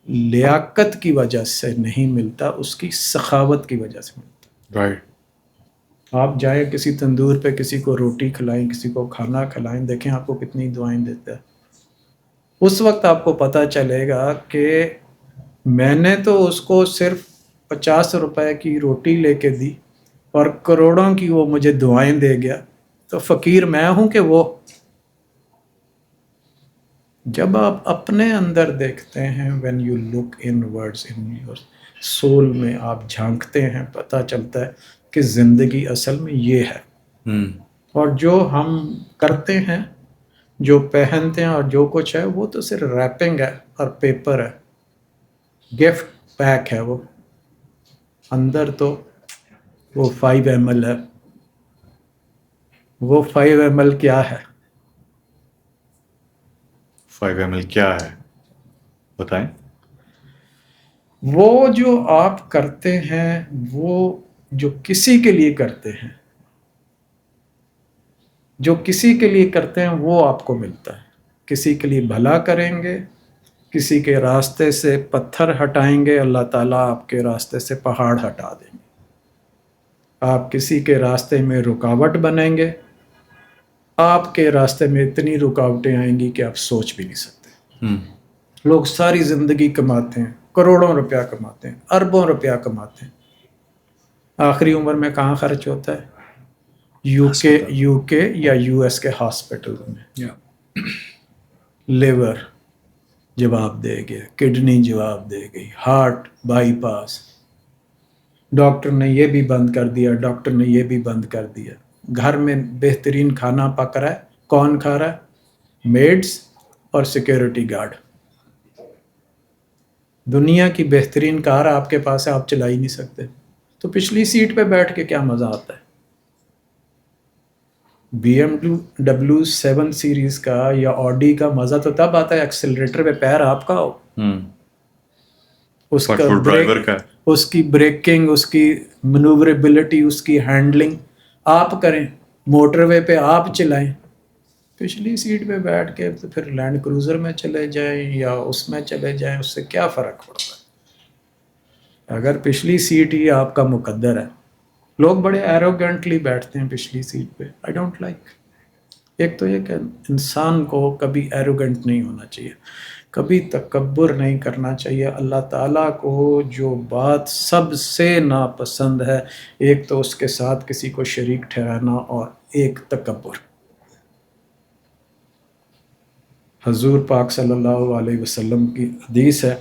لیاقت کی وجہ سے نہیں ملتا, اس کی سخاوت کی وجہ سے ملتا. رائٹ. آپ جائیں کسی تندور پہ کسی کو روٹی کھلائیں, کسی کو کھانا کھلائیں, دیکھیں آپ کو کتنی دعائیں دیتا ہے. اس وقت آپ کو پتہ چلے گا کہ میں نے تو اس کو صرف 50 روپے کی روٹی لے کے دی اور کروڑوں کی وہ مجھے دعائیں دے گیا, تو فقیر میں ہوں کہ وہ. جب آپ اپنے اندر دیکھتے ہیں, when you look inwards in your soul میں آپ جھانکتے ہیں, پتہ چلتا ہے کہ زندگی اصل میں یہ ہے. اور جو ہم کرتے ہیں, جو پہنتے ہیں اور جو کچھ ہے, وہ تو صرف ریپنگ ہے اور پیپر ہے, گفٹ پیک ہے. وہ اندر تو وہ 5 ml ہے. وہ 5 ml کیا ہے؟ 5 ml کیا ہے بتائیں. وہ جو آپ کرتے ہیں, وہ جو کسی کے لیے کرتے ہیں, جو کسی کے لیے کرتے ہیں وہ آپ کو ملتا ہے. کسی کے لیے بھلا کریں گے, کسی کے راستے سے پتھر ہٹائیں گے, اللہ تعالیٰ آپ کے راستے سے پہاڑ ہٹا دیں گے. آپ کسی کے راستے میں رکاوٹ بنیں گے, آپ کے راستے میں اتنی رکاوٹیں آئیں گی کہ آپ سوچ بھی نہیں سکتے. لوگ ساری زندگی کماتے ہیں, کروڑوں روپیہ کماتے ہیں, اربوں روپیہ کماتے ہیں, آخری عمر میں کہاں خرچ ہوتا ہے؟ یو کے یا یو ایس کے ہاسپٹل میں. لیور جواب دے گیا, کڈنی جواب دے گئی, ہارٹ بائی پاس, ڈاکٹر نے یہ بھی بند کر دیا, ڈاکٹر نے یہ بھی بند کر دیا. گھر میں بہترین کھانا پک رہا ہے, کون کھا رہا ہے؟ میڈس اور سیکیورٹی گارڈ. دنیا کی بہترین کار آپ کے پاس ہے, آپ چلا ہی نہیں سکتے, تو پچھلی سیٹ پہ بیٹھ کے کیا مزہ آتا ہے؟ BMW 7 سیریز کا یا آڈی کا مزہ تو تب آتا ہے ایکسلریٹر پہ پیر آپ کا ہو, اس کا بریک, اس کی بریکنگ, اس کی منووربلٹی, اس کی ہینڈلنگ آپ کریں, موٹر وے پہ آپ چلائیں. پچھلی سیٹ پہ بیٹھ کے تو پھر لینڈ کروزر میں چلے جائیں یا اس میں چلے جائیں, اس سے کیا فرق پڑتا ہے؟ اگر پچھلی سیٹ ہی آپ کا مقدر ہے. لوگ بڑے ایروگنٹلی بیٹھتے ہیں پچھلی سیٹ پہ, آئی ڈونٹ لائک. ایک تو یہ کہ انسان کو کبھی ایروگنٹ نہیں ہونا چاہیے, کبھی تکبر نہیں کرنا چاہیے. اللہ تعالیٰ کو جو بات سب سے ناپسند ہے, ایک تو اس کے ساتھ کسی کو شریک ٹھہرانا اور ایک تکبر. حضور پاک صلی اللہ علیہ وسلم کی حدیث ہے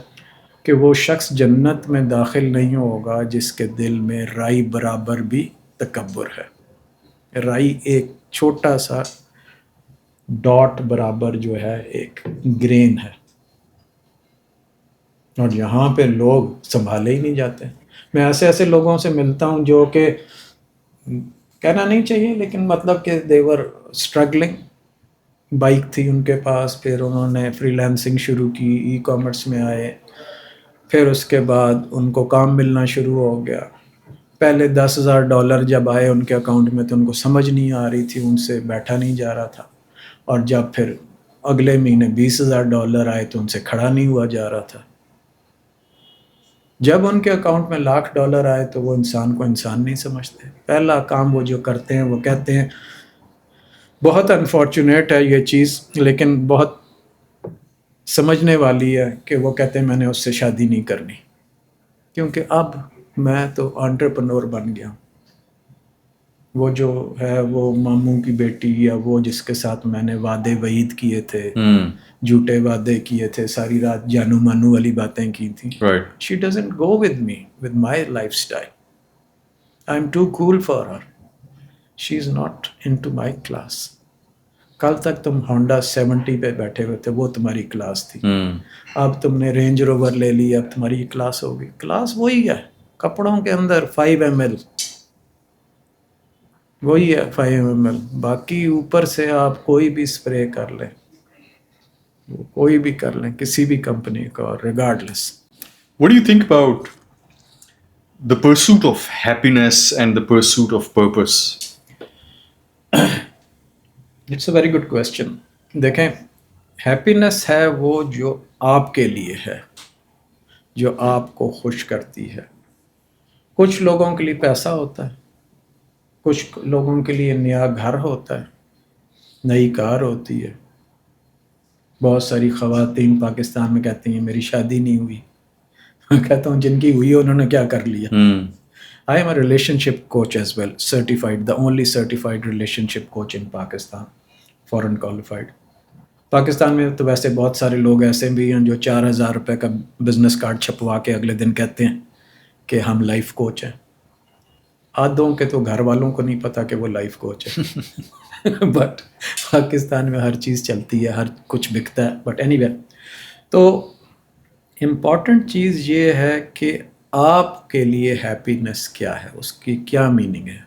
کہ وہ شخص جنت میں داخل نہیں ہوگا جس کے دل میں رائی برابر بھی تکبر ہے. رائی ایک چھوٹا سا ڈاٹ برابر جو ہے ایک گرین ہے, اور یہاں پہ لوگ سنبھالے ہی نہیں جاتے. میں ایسے لوگوں سے ملتا ہوں جو کہ کہنا نہیں چاہیے لیکن مطلب کہ دیور اسٹرگلنگ. بائک تھی ان کے پاس, پھر انہوں نے فری لانسنگ شروع کی, ای کامرس میں آئے, پھر اس کے بعد ان کو کام ملنا شروع ہو گیا. پہلے $10,000 جب آئے ان کے اکاؤنٹ میں تو ان کو سمجھ نہیں آ رہی تھی, ان سے بیٹھا نہیں جا رہا تھا, اور جب پھر اگلے مہینے $20,000 آئے تو ان سے کھڑا نہیں ہوا جا رہا تھا. جب ان کے اکاؤنٹ میں $1,00,000 آئے تو وہ انسان کو انسان نہیں سمجھتے. پہلا کام وہ جو کرتے ہیں وہ کہتے ہیں, بہت انفارچونیٹ ہے یہ چیز لیکن بہت سمجھنے والی ہے, کہ وہ کہتے ہیں میں نے اس سے شادی نہیں کرنی کیونکہ اب میں تو انٹرپرنور بن گیا. وہ جو ہے وہ ماموں کی بیٹی یا وہ جس کے ساتھ میں نے وعدے وعید کیے تھے, جھوٹے وعدے کیے تھے, ساری رات جانو مانو والی باتیں کی تھیں. She doesn't go with me, with my lifestyle. I'm too cool for her. She's not into my class. کل تک تم ہونڈا 70 پہ بیٹھے ہوئے تھے, وہ تمہاری کلاس تھی. اب تم نے رینج روور لے لی, اب تمہاری کلاس ہوگی. کلاس وہی ہے, کپڑوں کے اندر 5 ml وہی ہے 5 ml. باقی اوپر سے آپ کوئی بھی اسپرے کر لیں, کوئی بھی کر لیں, کسی بھی کمپنی کا, regardless. What do you think about the pursuit of happiness and the pursuit of purpose? It's a very good question. دیکھیں, ہیپینس ہے وہ جو آپ کے لیے ہے, جو آپ کو خوش کرتی ہے. کچھ لوگوں کے لیے پیسہ ہوتا ہے, کچھ لوگوں کے لیے نیا گھر ہوتا ہے, نئی کار ہوتی ہے. بہت ساری خواتین پاکستان میں کہتی ہیں میری شادی نہیں ہوئی. میں کہتا ہوں جن کی ہوئی ہے انہوں نے کیا کر لیا. I am a relationship coach as well, certified, the only certified relationship coach in Pakistan, foreign qualified. Pakistan میں تو ویسے بہت سارے لوگ ایسے بھی ہیں جو $4,000 کا بزنس کارڈ چھپوا کے اگلے دن کہتے ہیں کہ ہم لائف کوچ ہیں. آدھوں کے تو گھر والوں کو نہیں پتا کہ وہ لائف کوچ ہے. بٹ پاکستان میں ہر چیز چلتی ہے, ہر کچھ بکتا ہے. بٹ اینی وے, تو امپورٹنٹ چیز یہ ہے کہ آپ کے لیے ہیپینس کیا ہے, اس کی کیا میننگ ہے.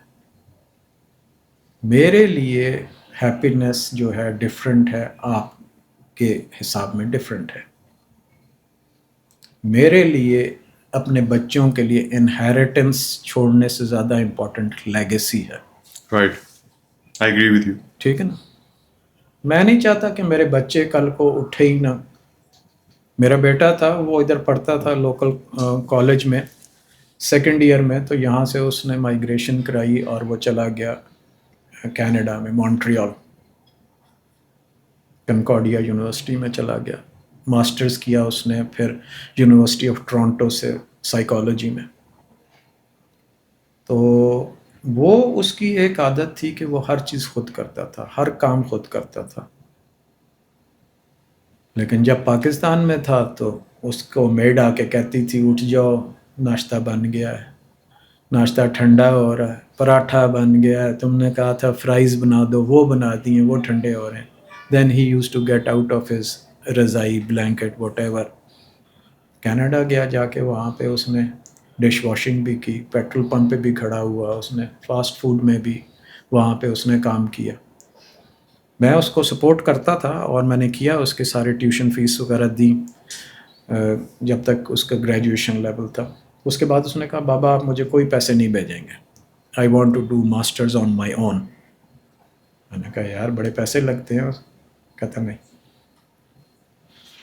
میرے لیے ہیپینس جو ہے ڈفرینٹ ہے, آپ کے حساب میں ڈفرینٹ ہے. میرے لیے اپنے بچوں کے لیے انہیریٹنس چھوڑنے سے زیادہ امپورٹنٹ لیگیسی ہے. Right. I agree with you. ٹھیک ہے نا. میں نہیں چاہتا کہ میرے بچے کل کو اٹھے ہی نہ. میرا بیٹا تھا, وہ ادھر پڑھتا تھا لوکل کالج میں, 2nd ایئر میں, تو یہاں سے اس نے مائیگریشن کرائی اور وہ چلا گیا کینیڈا میں, مونٹریال. کنکارڈیا یونیورسٹی میں چلا گیا, ماسٹرز کیا اس نے پھر یونیورسٹی آف ٹورانٹو سے سائیکالوجی میں. تو وہ اس کی ایک عادت تھی کہ وہ ہر چیز خود کرتا تھا, ہر کام خود کرتا تھا. لیکن جب پاکستان میں تھا تو اس کو میڈ آ کے کہتی تھی اٹھ جاؤ ناشتہ بن گیا ہے, ناشتہ ٹھنڈا ہو رہا ہے, پراٹھا بن گیا ہے, تم نے کہا تھا فرائز بنا دو, وہ بنا دیے, وہ ٹھنڈے ہو رہے ہیں. Then he used to get out of his رضائی بلینکٹ واٹ ایور. کینیڈا گیا, جا کے وہاں پہ اس نے ڈش واشنگ بھی کی, پیٹرول پمپ پہ بھی کھڑا ہوا, اس نے فاسٹ فوڈ میں بھی وہاں پہ اس نے کام کیا. میں اس کو سپورٹ کرتا تھا اور میں نے کیا, اس کے سارے ٹیوشن فیس وغیرہ دی جب تک اس کا گریجویشن لیول تھا. اس کے بعد اس نے کہا بابا آپ مجھے کوئی پیسے نہیں بھیجیں گے, I want to do masters on my own. میں نے کہا یار بڑے پیسے لگتے ہیں. کہتا نہیں.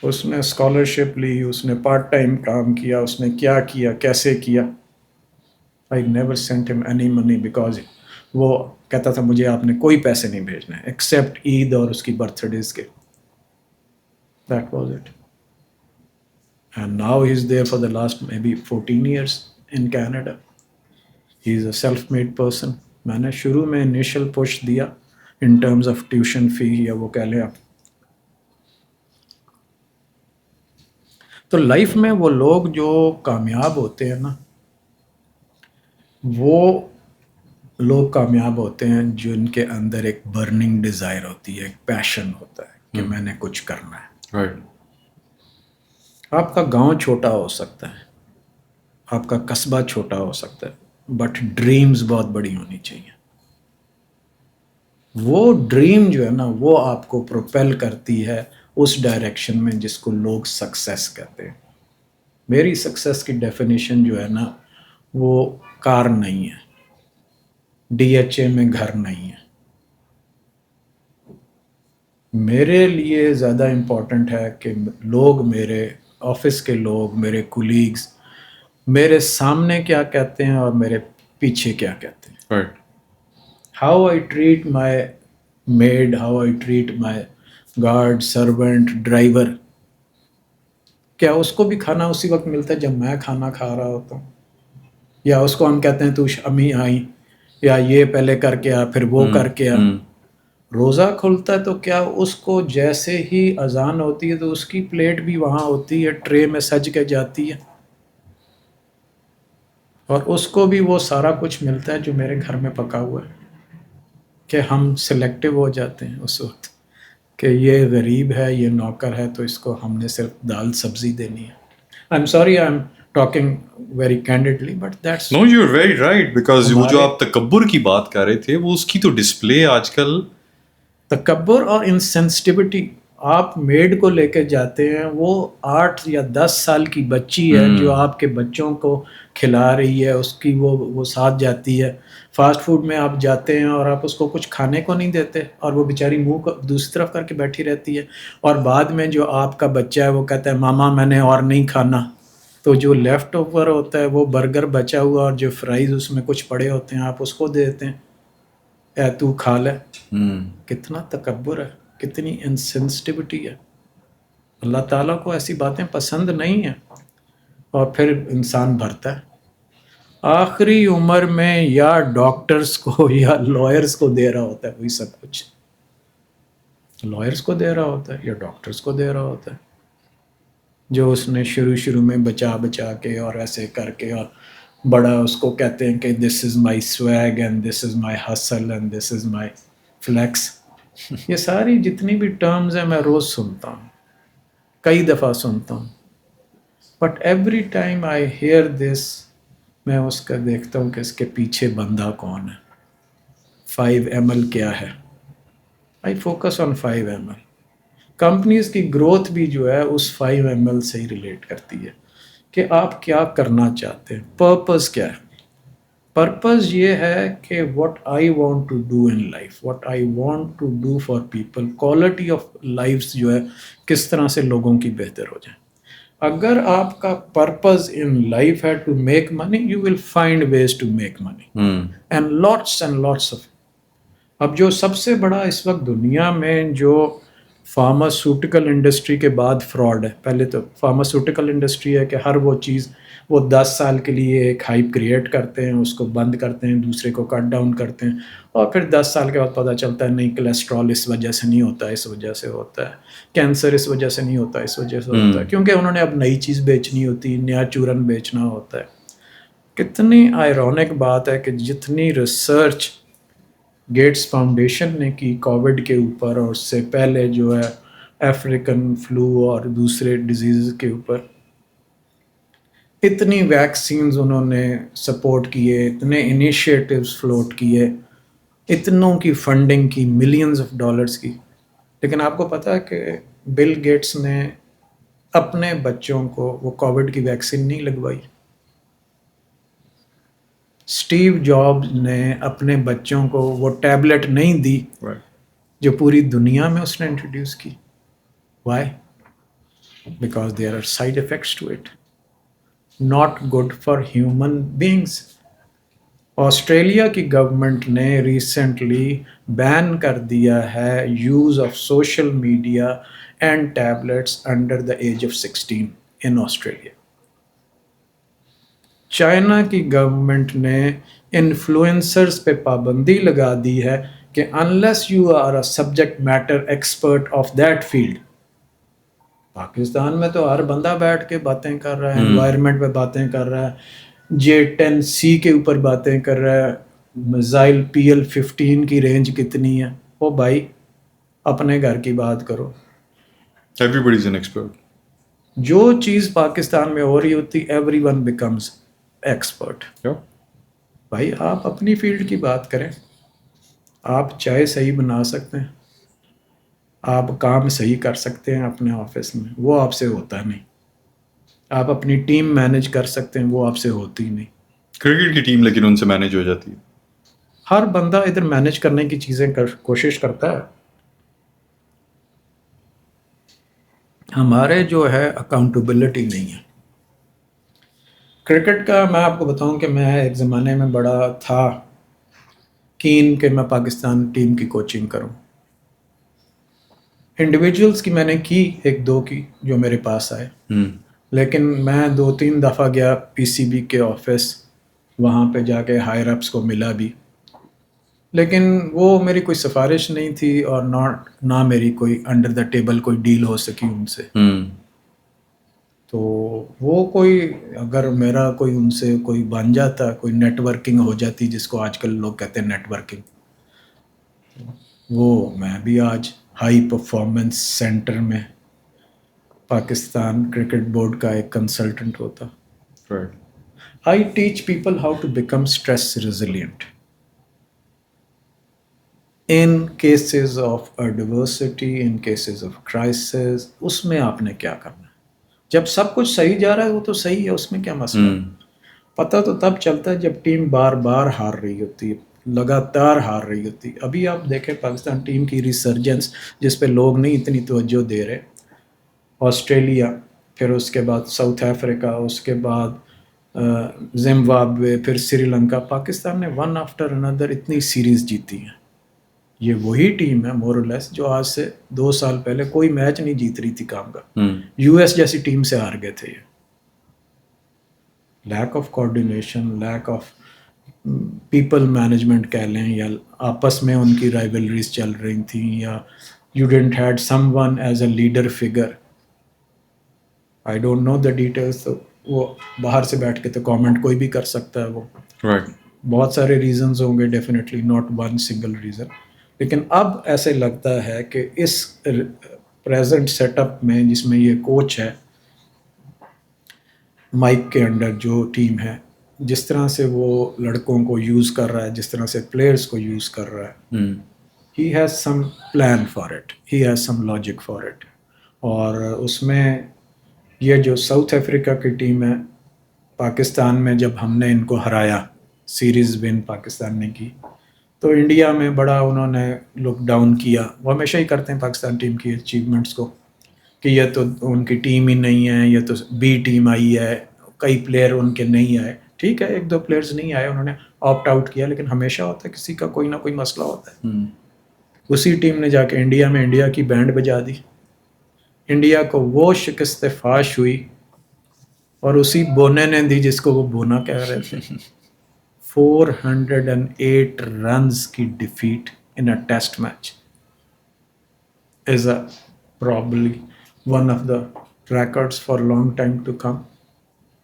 اس نے اسکالرشپ لی, اس نے پارٹ ٹائم کام کیا, اس نے کیا کیا, کیسے کیا. آئی نیور سینٹ ہم اینی منی بیکاز وہ کہتا تھا مجھے آپ نے کوئی پیسے نہیں بھیجنے ایکسیپٹ عید اور اس کی برتھ ڈیز کے. That was it. And now he's there for the last maybe 14 years in Canada. He is a self-made person. میں نے شروع میں انیشل پش دیا in terms of tuition fee یا وہ کہہ لیں آپ. تو لائف میں وہ لوگ جو کامیاب ہوتے ہیں نا, وہ لوگ کامیاب ہوتے ہیں جن کے اندر ایک برننگ ڈیزائر ہوتی ہے, ایک پیشن ہوتا ہے کہ میں نے کچھ کرنا ہے. Right. آپ کا گاؤں چھوٹا ہو سکتا ہے, آپ کا قصبہ چھوٹا ہو سکتا ہے, بٹ ڈریمز بہت بڑی ہونی چاہیے. وہ ڈریم جو ہے نا وہ آپ کو پروپیل کرتی ہے اس ڈائریکشن میں جس کو لوگ سکسیس کہتے ہیں. میری سکسیس کی ڈیفینیشن جو ہے نا وہ کار نہیں ہے, ڈی ایچ اے میں گھر نہیں ہے. میرے لیے زیادہ امپورٹنٹ ہے کہ لوگ, میرے آفس کے لوگ, میرے کولیگز میرے سامنے کیا کہتے ہیں اور میرے پیچھے کیا کہتے ہیں. Right. How I treat my maid, how I treat my guard, servant, driver. کیا اس کو بھی کھانا اسی وقت ملتا ہے جب میں کھانا کھا رہا ہوتا ہوں, یا اس کو ہم کہتے ہیں تو امی آئیں, یا یہ پہلے کر کے آ پھر وہ کر کے آ. روزہ کھلتا ہے تو کیا اس کو جیسے ہی اذان ہوتی ہے تو اس کی پلیٹ بھی وہاں ہوتی ہے, ٹرے میں سج کے جاتی ہے, اور اس کو بھی وہ سارا کچھ ملتا ہے جو میرے گھر میں پکا ہوا ہے. کہ ہم سلیکٹیو ہو جاتے ہیں اس وقت کہ یہ غریب ہے, یہ نوکر ہے, تو اس کو ہم نے صرف دال سبزی دینی ہے. I M sorry, I am talking very candidly, but that's. No, you're very right, because وہ جو آپ تکبر کی بات کر رہے تھے وہ اس کی تو ڈسپلے آج کل. تکبر اور انسینسٹیوٹی. آپ میڈ کو لے کے جاتے ہیں, وہ 8 یا 10 سال کی بچی ہے جو آپ کے بچوں کو کھلا رہی ہے, اس کی وہ ساتھ جاتی ہے. فاسٹ فوڈ میں آپ جاتے ہیں اور آپ اس کو کچھ کھانے کو نہیں دیتے, اور وہ بیچاری منہ کو دوسری طرف کر کے بیٹھی رہتی ہے, اور بعد میں جو آپ کا بچہ ہے وہ کہتا ہے ماما میں نے اور نہیں کھانا. تو جو لیفٹ اوور ہوتا ہے وہ برگر بچا ہوا اور جو فرائز اس میں کچھ پڑے ہوتے ہیں آپ اس کو دے دیتے ہیں, اے تو کھا لے. کتنا تکبر ہے, کتنی انسینسٹیوٹی ہے. اللہ تعالیٰ کو ایسی باتیں پسند نہیں ہیں, اور پھر انسان بھرتا ہے. آخری عمر میں یا ڈاکٹرز کو یا لائرز کو دے رہا ہوتا ہے وہی سب کچھ. لائرز کو دے رہا ہوتا ہے یا ڈاکٹرز کو دے رہا ہوتا ہے, جو اس نے شروع میں بچا کے اور ایسے کر کے, اور بڑا اس کو کہتے ہیں کہ this is my swag and this is my hustle and this is my flex. یہ ساری جتنی بھی ٹرمز ہیں میں روز سنتا ہوں, کئی دفعہ سنتا ہوں, but every time I hear this میں اس کا دیکھتا ہوں کہ اس کے پیچھے بندہ کون ہے, 5 ml کیا ہے. I focus on 5 ml. Companies کی گروتھ بھی جو ہے اس 5 ml سے ہی ریلیٹ کرتی ہے کہ آپ کیا کرنا چاہتے ہیں, پرپز کیا ہے. پرپز یہ ہے کہ what I want to do in life, what I want to do for people, quality of lives جو ہے کس طرح سے لوگوں کی بہتر ہو جائے. اگر آپ کا پرپز ان لائف ہے to make money, you will find ways to make money and lots of. اب جو سب سے بڑا اس وقت دنیا میں جو فارماسوٹیکل انڈسٹری کے بعد فراڈ ہے. پہلے تو فارماسوٹیکل انڈسٹری ہے کہ ہر وہ چیز وہ 10 سال کے لیے ایک ہائپ کریٹ کرتے ہیں, اس کو بند کرتے ہیں, دوسرے کو کٹ ڈاؤن کرتے ہیں, اور پھر 10 سال کے بعد پتہ چلتا ہے نہیں, کولیسٹرول اس وجہ سے نہیں ہوتا, اس وجہ سے ہوتا ہے, کینسر اس وجہ سے نہیں ہوتا, اس وجہ سے ہوتا ہے, کیونکہ انہوں نے اب نئی چیز بیچنی ہوتی, نیا چورن بیچنا ہوتا ہے. کتنی آئرونک بات ہے کہ جتنی ریسرچ گیٹس فاؤنڈیشن نے کی کووڈ کے اوپر, اور اس سے پہلے جو ہے افریقن فلو اور دوسرے ڈیزیز کے اوپر, اتنی ویکسینز انہوں نے سپورٹ کیے, اتنے انیشیٹوز فلوٹ کیے, اتنوں کی فنڈنگ کی, ملینز آف ڈالرز کی, لیکن آپ کو پتہ ہے کہ بل گیٹس نے اپنے بچوں کو وہ کووڈ کی ویکسین نہیں لگوائی. اسٹیو جابز نے اپنے بچوں کو وہ ٹیبلٹ نہیں دی جو پوری دنیا میں اس نے انٹروڈیوس کی. Why? Because there are side effects to it, not good for human beings. Australia کی گورنمنٹ نے ریسنٹلی بین کر دیا ہے use of social media and tablets under the age of 16 in Australia. China کی گورنمنٹ نے انفلوئنسرز پہ پابندی لگا دی ہے کہ unless you are a subject matter expert of that field. Pakistan میں تو ہر بندہ بیٹھ کے باتیں کر رہا ہے, انوائرمنٹ پہ باتیں کر رہا ہے, J-10C کے اوپر باتیں کر رہا ہے, میزائل PL-15 کی رینج کتنی ہے. وہ بھائی اپنے گھر کی بات کرو. Everybody is an expert. جو چیز پاکستان میں ہو رہی ہوتی, ایوری ون بیکمز ایکسپرٹ. بھائی آپ اپنی فیلڈ کی بات کریں. آپ چائے صحیح بنا سکتے ہیں, آپ کام صحیح کر سکتے ہیں اپنے آفس میں, وہ آپ سے ہوتا نہیں. آپ اپنی ٹیم مینیج کر سکتے ہیں, وہ آپ سے ہوتی نہیں. کرکٹ کی ٹیم لیکن ان سے مینیج ہو جاتی ہے. ہر بندہ ادھر مینیج کرنے کی چیزیں کوشش کرتا ہے. ہمارے جو ہے اکاؤنٹیبلٹی نہیں ہے. کرکٹ کا میں آپ کو بتاؤں کہ میں ایک زمانے میں بڑا تھا کین کہ میں پاکستان ٹیم کی کوچنگ کروں. انڈیویجولس کی میں نے کی, 1-2 کی جو میرے پاس آئے, لیکن میں 2-3 دفعہ گیا PCB کے آفس, وہاں پہ جا کے ہائر اپس کو ملا بھی, لیکن وہ میری کوئی سفارش نہیں تھی, اور نہ میری کوئی انڈر دا ٹیبل کوئی ڈیل ہو سکی ان سے. تو وہ کوئی اگر میرا کوئی ان سے کوئی بن جاتا, کوئی نیٹ ورکنگ ہو جاتی, جس کو آج کل لوگ کہتے ہیں نیٹ ورکنگ, وہ میں بھی آج ہائی پرفارمنس سینٹر میں پاکستان کرکٹ بورڈ کا ایک کنسلٹنٹ ہوتا. I teach people how to become stress resilient in cases of adversity, in cases of crisis. اس میں آپ نے کیا کرنا ہے؟ جب سب کچھ صحیح جا رہا ہے وہ تو صحیح ہے, اس میں کیا مسئلہ ہے؟ پتہ تو تب چلتا ہے جب ٹیم بار بار ہار رہی ہوتی ہے, لگاتار ہار رہی ہوتی. ابھی آپ دیکھیں پاکستان ٹیم کی ریسرجنس جس پہ لوگ نہیں اتنی توجہ دے رہے, آسٹریلیا, پھر اس کے بعد ساؤتھ افریقہ, اس کے بعد زمبابوے, پھر سری لنکا. پاکستان نے ون آفٹر انادر اتنی سیریز جیتی ہیں. یہ وہی ٹیم ہے مور اور لیس جو آج سے 2 سال پہلے کوئی میچ نہیں جیت رہی تھی کام کا. US جیسی ٹیم سے ہار گئے تھے. یہ lack of coordination, lack of people management کہہ لیں, یا آپس میں ان کی رائیولریز چل رہی تھیں, یا you didn't had someone as a leader figure. I don't know the details. تو وہ باہر سے بیٹھ کے تو کامنٹ کوئی بھی کر سکتا ہے. وہ بہت سارے ریزنز ہوں گے, definitely not one single reason. لیکن اب ایسے لگتا ہے کہ اس پریزنٹ سیٹ اپ میں جس میں یہ کوچ ہے, مائک کے انڈر جو ٹیم ہے, جس طرح سے وہ لڑکوں کو یوز کر رہا ہے, جس طرح سے پلیئرز کو یوز کر رہا ہے, he has some plan for it, he has some logic for it. اور اس میں یہ جو ساؤتھ افریقہ کی ٹیم ہے, پاکستان میں جب ہم نے ان کو ہرایا, سیریز ون پاکستان نے کی, تو انڈیا میں بڑا انہوں نے لک ڈاؤن کیا. وہ ہمیشہ ہی کرتے ہیں پاکستان ٹیم کی اچیومنٹس کو, کہ یہ تو ان کی ٹیم ہی نہیں ہے, یہ تو بی ٹیم آئی ہے, کئی پلیئر ان کے نہیں آئے. ٹھیک ہے 1-2 پلیئرز نہیں آئے, انہوں نے آپٹ آؤٹ کیا, لیکن ہمیشہ ہوتا ہے کسی کا کوئی نہ کوئی مسئلہ ہوتا ہے. اسی ٹیم نے جا کے انڈیا میں انڈیا کی بینڈ بجا دی. انڈیا کو وہ شکست فاش ہوئی اور اسی بونے نے دی جس کو وہ بونا کہہ رہے تھے. 408 رنز کی defeat in a test match is a probably one of the records for long time to come.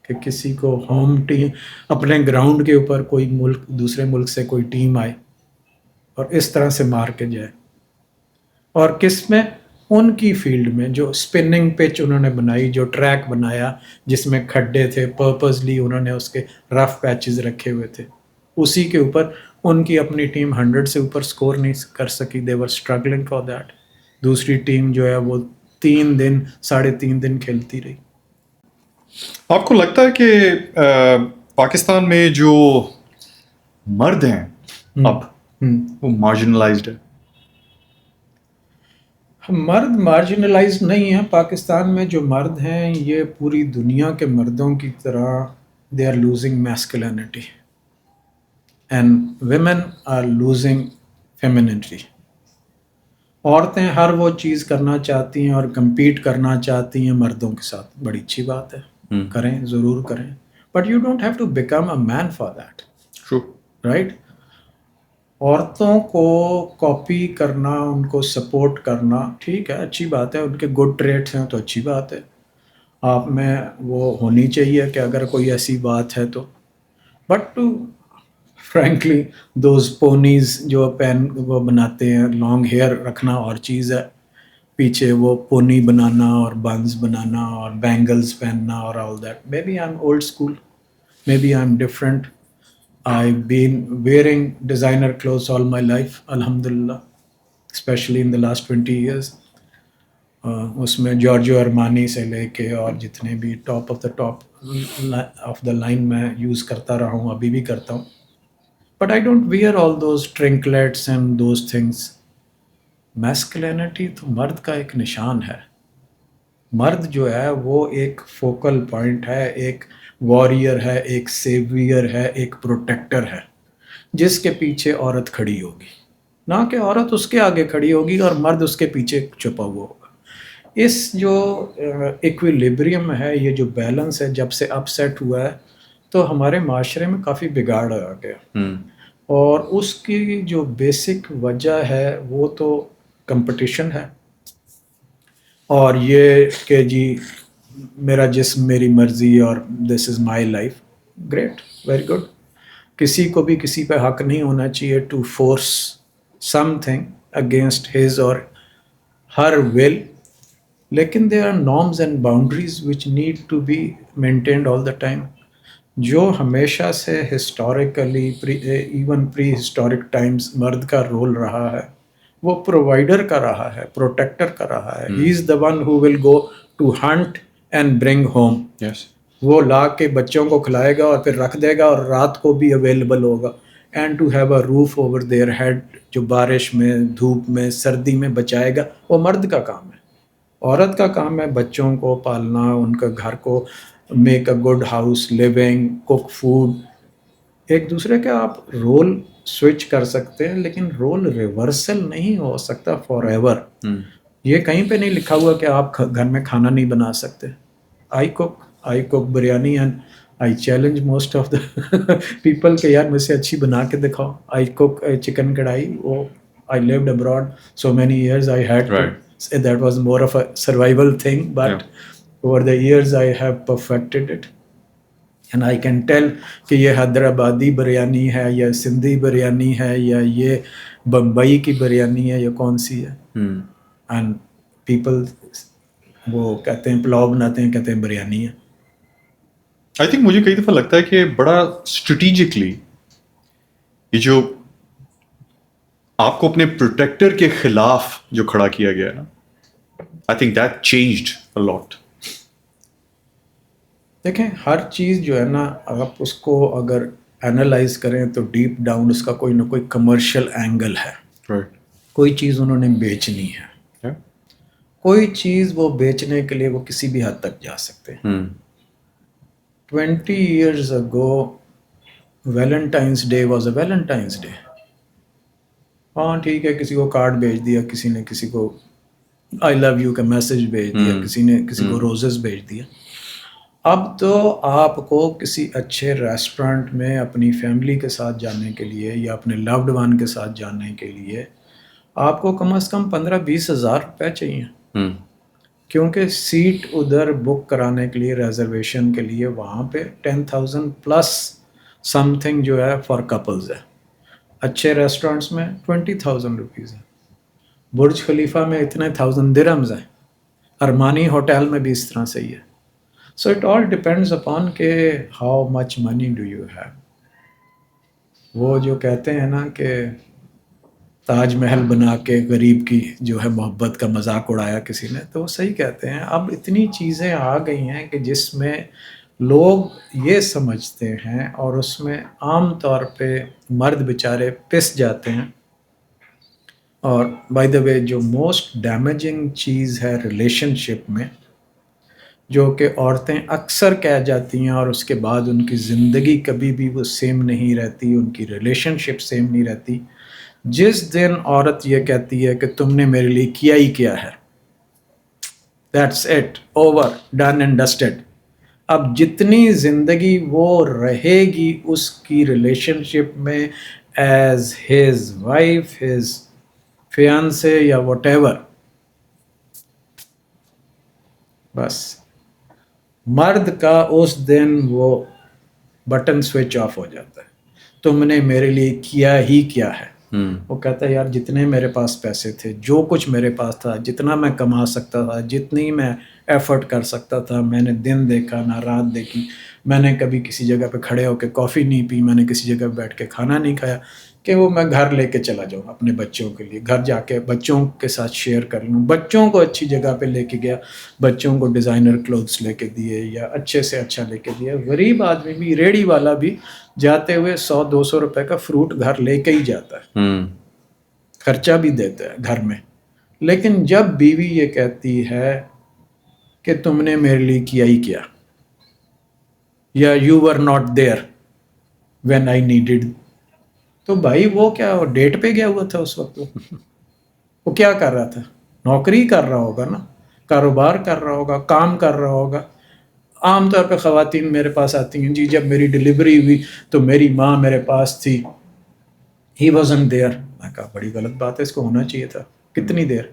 کہ کسی کو ہوم ٹیم اپنے گراؤنڈ کے اوپر کوئی ملک دوسرے ملک سے کوئی ٹیم آئے اور اس طرح سے مار کے جائے, اور کس میں, ان کی فیلڈ میں جو اسپننگ پچ انہوں نے بنائی, جو ٹریک بنایا جس میں کھڈے تھے, پرپزلی انہوں نے اس کے رف پیچز رکھے ہوئے تھے, اسی کے اوپر ان کی اپنی ٹیم 100 سے اوپر سکور نہیں کر سکی. دے ور اسٹرگلنگ فار دیٹ. دوسری ٹیم جو ہے وہ 3 دن 3.5 دن کھیلتی رہی. آپ کو لگتا ہے کہ پاکستان میں جو مرد ہیں اب وہ مارجنلائزڈ ہے؟ مرد مارجنلائز نہیں ہیں. پاکستان میں جو مرد ہیں یہ پوری دنیا کے مردوں کی طرح they are losing masculinity and women are losing femininity. عورتیں ہر وہ چیز کرنا چاہتی ہیں اور کمپیٹ کرنا چاہتی ہیں مردوں کے ساتھ. بڑی اچھی بات ہے, کریں, ضرور کریں, but you don't have to become a man for that. Right. عورتوں کو کاپی کرنا, ان کو سپورٹ کرنا, ٹھیک ہے, اچھی بات ہے, ان کے گڈ ٹریٹس ہیں تو اچھی بات ہے, آپ میں وہ ہونی چاہیے کہ اگر کوئی ایسی بات ہے تو. بٹ ٹو فرینکلی دوز پونیز جو پین وہ بناتے ہیں, لانگ ہیئر رکھنا اور چیز ہے, پیچھے وہ پونی بنانا اور بنز بنانا اور بینگلز پہننا اور all that. Maybe I'm old school, maybe I'm different. I've been wearing designer clothes all my life, alhamdulillah, especially in the last 20 years. اس میں جارجو ارمانی سے لے کے اور جتنے بھی ٹاپ آف دا لائن میں یوز کرتا رہا ہوں, ابھی بھی کرتا ہوں. But I don't wear all those trinkets and those things. Masculinity تو مرد کا ایک نشان ہے. مرد جو ہے وہ ایک فوکل پوائنٹ ہے, ایک واریر ہے, ایک سیویئر ہے, ایک پروٹیکٹر ہے, جس کے پیچھے عورت کھڑی ہوگی, نہ کہ عورت اس کے آگے کھڑی ہوگی اور مرد اس کے پیچھے چھپا ہوا ہوگا. اس جو ایکویلیبریم ہے, یہ جو بیلنس ہے, جب سے اپ سیٹ ہوا ہے تو ہمارے معاشرے میں کافی بگاڑ آ گیا. اور اس کی جو بیسک وجہ ہے وہ تو کمپٹیشن ہے, اور یہ کہ جی میرا جسم میری مرضی اور this is my life. Great, very good. کسی کو بھی کسی پہ حق نہیں ہونا چاہیے to force something against his or her will, لیکن there are norms and boundaries which need to be maintained all the time. جو ہمیشہ سے historically even prehistoric times مرد کا رول رہا ہے, وہ پرووائڈر کا رہا ہے, پروٹیکٹر کا رہا ہے. He is the one who will go to hunt and bring home. وہ لا کے بچوں کو کھلائے گا اور پھر رکھ دے گا, اور رات کو بھی اویلیبل ہوگا. And to have a roof over their head, جو بارش میں, دھوپ میں, سردی میں بچائے گا, وہ مرد کا کام ہے. عورت کا کام ہے بچوں کو پالنا, ان کا گھر کو make a good house, living, cook food. ایک دوسرے کا آپ رول سوئچ کر سکتے ہیں, لیکن رول ریورسل نہیں ہو سکتا فار ایور. یہ کہیں پہ نہیں لکھا ہوا کہ آپ گھر میں کھانا نہیں بنا سکتے. I cook biryani and I challenge most of the people کہ یار مجھ سے اچھی بنا کے دکھاؤ. آئی کوک چکن کڑھائی, وہ I lived abroad so many years, I had to, that was more of a survival thing, but over the years I have perfected it. And I can tell کہ یہ حیدرآبادی بریانی ہے یا سندھی بریانی ہے یا یہ بمبئی کی بریانی ہے یا کون سی ہے. And people وہ کہتے ہیں پلاؤ بناتے ہیں, کہتے ہیں بریانی ہے. آئی تھنک مجھے کئی دفعہ لگتا ہے کہ بڑا اسٹریٹیجکلی یہ جو آپ کو اپنے پروٹیکٹر کے خلاف جو کھڑا کیا گیا ہے نا, آئی تھنک دیٹ چینجڈ اے لاٹ. دیکھیں ہر چیز جو ہے نا, آپ اس کو اگر اینالائز کریں تو ڈیپ ڈاؤن اس کا کوئی نہ کوئی کمرشل اینگل ہے. کوئی چیز انہوں نے بیچنی ہے, کوئی چیز وہ بیچنے کے لیے وہ کسی بھی حد تک جا سکتے ہیں. 20 years ago Valentine's Day was a Valentine's Day. ہاں ٹھیک ہے، کسی کو کارڈ بھیج دیا، کسی نے کسی کو آئی لو یو کا میسج بھیج دیا، کسی نے کسی کو روزز بھیج دیا. اب تو آپ کو کسی اچھے ریسٹورنٹ میں اپنی فیملی کے ساتھ جانے کے لیے یا اپنے لوڈ ون کے ساتھ جانے کے لیے آپ کو کم از کم 15-20 ہزار روپے چاہیے، کیونکہ سیٹ ادھر بک کرانے کے لیے ریزرویشن کے لیے وہاں پہ 10,000 پلس سم تھنگ جو ہے فار کپلز ہے. اچھے ریسٹورنٹس میں 20,000 روپیز ہے. برج خلیفہ میں اتنے 1,000 درہمز ہیں. ارمانی ہوٹل میں بھی اس طرح سے ہی ہے. So it all depends upon کہ how much money do you have. وہ جو کہتے ہیں نا کہ تاج محل بنا کے غریب کی جو ہے محبت کا مذاق اڑایا کسی نے، تو وہ صحیح کہتے ہیں. اب اتنی چیزیں آ گئی ہیں کہ جس میں لوگ یہ سمجھتے ہیں، اور اس میں عام طور پہ مرد بیچارے پس جاتے ہیں. اور بائی دا وے جو موسٹ ڈیمیجنگ چیز ہے ریلیشن شپ میں، جو کہ عورتیں اکثر کہہ جاتی ہیں اور اس کے بعد ان کی زندگی کبھی بھی وہ سیم نہیں رہتی، ان کی ریلیشن شپ سیم نہیں رہتی. جس دن عورت یہ کہتی ہے کہ تم نے میرے لیے کیا ہی کیا ہے، that's it, over, done and dusted. اب جتنی زندگی وہ رہے گی اس کی ریلیشن شپ میں as his wife, his fiance یا وٹ ایور، بس مرد کا اس دن وہ بٹن سوئچ آف ہو جاتا ہے. تم نے میرے لیے کیا ہی کیا ہے. وہ کہتا ہے یار جتنے میرے پاس پیسے تھے، جو کچھ میرے پاس تھا، جتنا میں کما سکتا تھا، جتنی میں ایفرٹ کر سکتا تھا، میں نے دن دیکھا نہ رات دیکھی. میں نے کبھی کسی جگہ پہ کھڑے ہو کے کافی نہیں پی، میں نے کسی جگہ پہ بیٹھ کے کھانا نہیں کھایا کہ وہ میں گھر لے کے چلا جاؤں اپنے بچوں کے لیے، گھر جا کے بچوں کے ساتھ شیئر کر لوں، بچوں کو اچھی جگہ پہ لے کے گیا، بچوں کو ڈیزائنر کلوتھس لے کے دیے یا اچھے سے اچھا لے کے دیا. غریب آدمی بھی، ریڑھی والا بھی جاتے ہوئے 100-200 روپے کا فروٹ گھر لے کے ہی جاتا ہے، خرچہ بھی دیتا ہے گھر میں. لیکن جب بیوی یہ کہتی ہے کہ تم نے میرے لیے کیا ہی کیا، یا you were not there when I needed, تو بھائی وہ کیا ڈیٹ پہ گیا ہوا تھا اس وقت؟ وہ کیا کر رہا تھا؟ نوکری کر رہا ہوگا نا، کاروبار کر رہا ہوگا، کام کر رہا ہوگا. عام طور پہ خواتین میرے پاس آتی ہیں، جی جب میری ڈلیوری ہوئی تو میری ماں میرے پاس تھی، ہی wasn't there. میں کہا بڑی غلط بات ہے، اس کو ہونا چاہیے تھا. کتنی دیر؟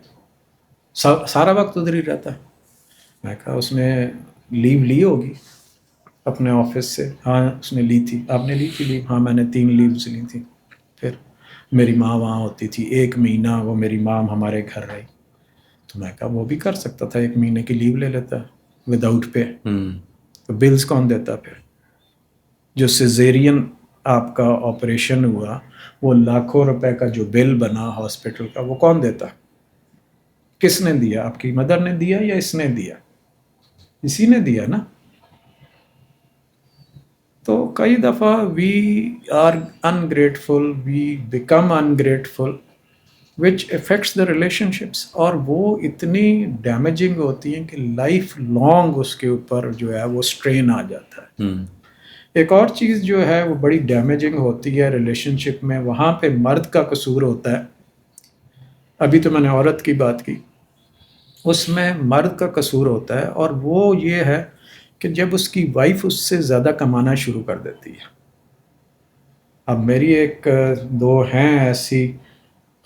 سارا وقت ادھر ہی رہتا. میں کہا اس نے لیو لی ہوگی اپنے آفس سے. ہاں اس نے لی تھی. آپ نے لی تھی لیو؟ ہاں میں نے 3 لیوز لی تھی. پھر میری ماں وہاں ہوتی تھی، 1 مہینہ وہ میری ماں ہمارے گھر رہی. تو میں کہا وہ بھی کر سکتا تھا، 1 مہینے کی لیو لے لیتا وداؤٹ پے. تو بلز کون دیتا؟ پھر جو سیزیرین آپ کا آپریشن ہوا، وہ لاکھوں روپے کا جو بل بنا ہاسپٹل کا، وہ کون دیتا؟ کس نے دیا؟ آپ کی مدر نے دیا یا اس نے دیا؟ اسی نے دیا نا. تو کئی دفعہ we are ungrateful, we become ungrateful which affects the relationships, اور وہ اتنی ڈیمیجنگ ہوتی ہیں کہ لائف لانگ اس کے اوپر جو ہے وہ اسٹرین آ جاتا ہے. ایک اور چیز جو ہے وہ بڑی ڈیمیجنگ ہوتی ہے ریلیشن شپ میں، وہاں پہ مرد کا قصور ہوتا ہے. ابھی تو میں نے عورت کی بات کی، اس میں مرد کا قصور ہوتا ہے، اور وہ یہ ہے کہ جب اس کی وائف اس سے زیادہ کمانا شروع کر دیتی ہے. اب میری 1-2 ہیں ایسی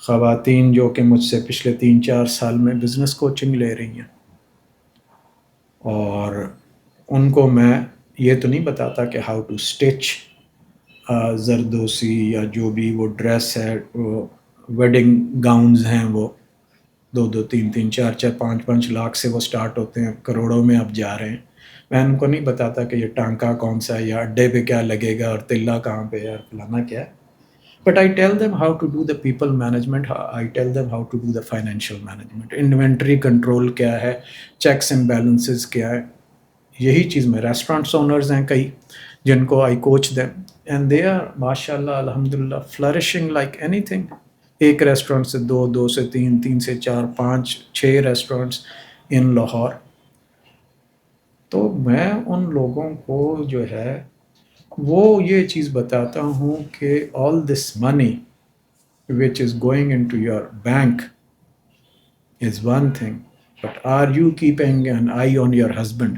خواتین جو کہ مجھ سے پچھلے 3-4 سال میں بزنس کوچنگ لے رہی ہیں، اور ان کو میں یہ تو نہیں بتاتا کہ ہاؤ ٹو اسٹچ زردوسی یا جو بھی وہ ڈریس ہے، وہ ویڈنگ گاؤنز ہیں، وہ 2-2 3-3 4-4 5-5 لاکھ سے وہ سٹارٹ ہوتے ہیں، کروڑوں میں اب جا رہے ہیں. میں ان کو نہیں بتاتا کہ یہ ٹانکا کون سا ہے، یا اڈے پہ کیا لگے گا، اور تلہ کہاں پہ ہے، اور فلانا کیا ہے. But I tell them how to do the people management. I tell them how to do the financial management. Inventory control کیا ہے، checks and balances کیا ہے. یہی چیز میں ریسٹورینٹس اونرز ہیں کئی جن کو I coach them and they are ماشاء اللہ الحمدللہ flourishing like anything. 1 ریسٹورینٹ سے 2، 2 سے 3، 3 سے 4، 5، 6 ریسٹورینٹس ان لاہور. تو میں ان لوگوں کو جو ہے وہ یہ چیز بتاتا ہوں کہ all this money which is going into your bank is one thing, but are you keeping an eye on your husband?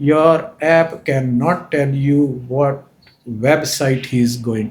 Your app cannot tell you what website he is going.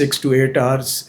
6 to 8 hours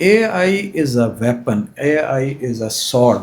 AI is a weapon, AI is a sword.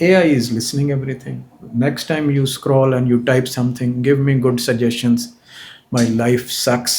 AI is listening everything. Next time you scroll and you type something, give me good suggestions, my life sucks.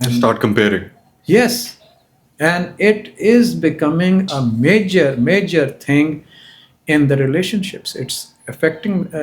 Start comparing. Yes, and it is becoming a major thing in the relationships. It's affecting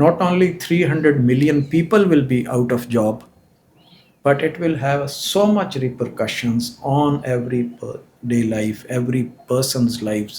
Not only 300 million people will be out of job, but it will have so much repercussions on every day life, every person's lives.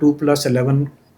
2+11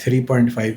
3.5,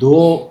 2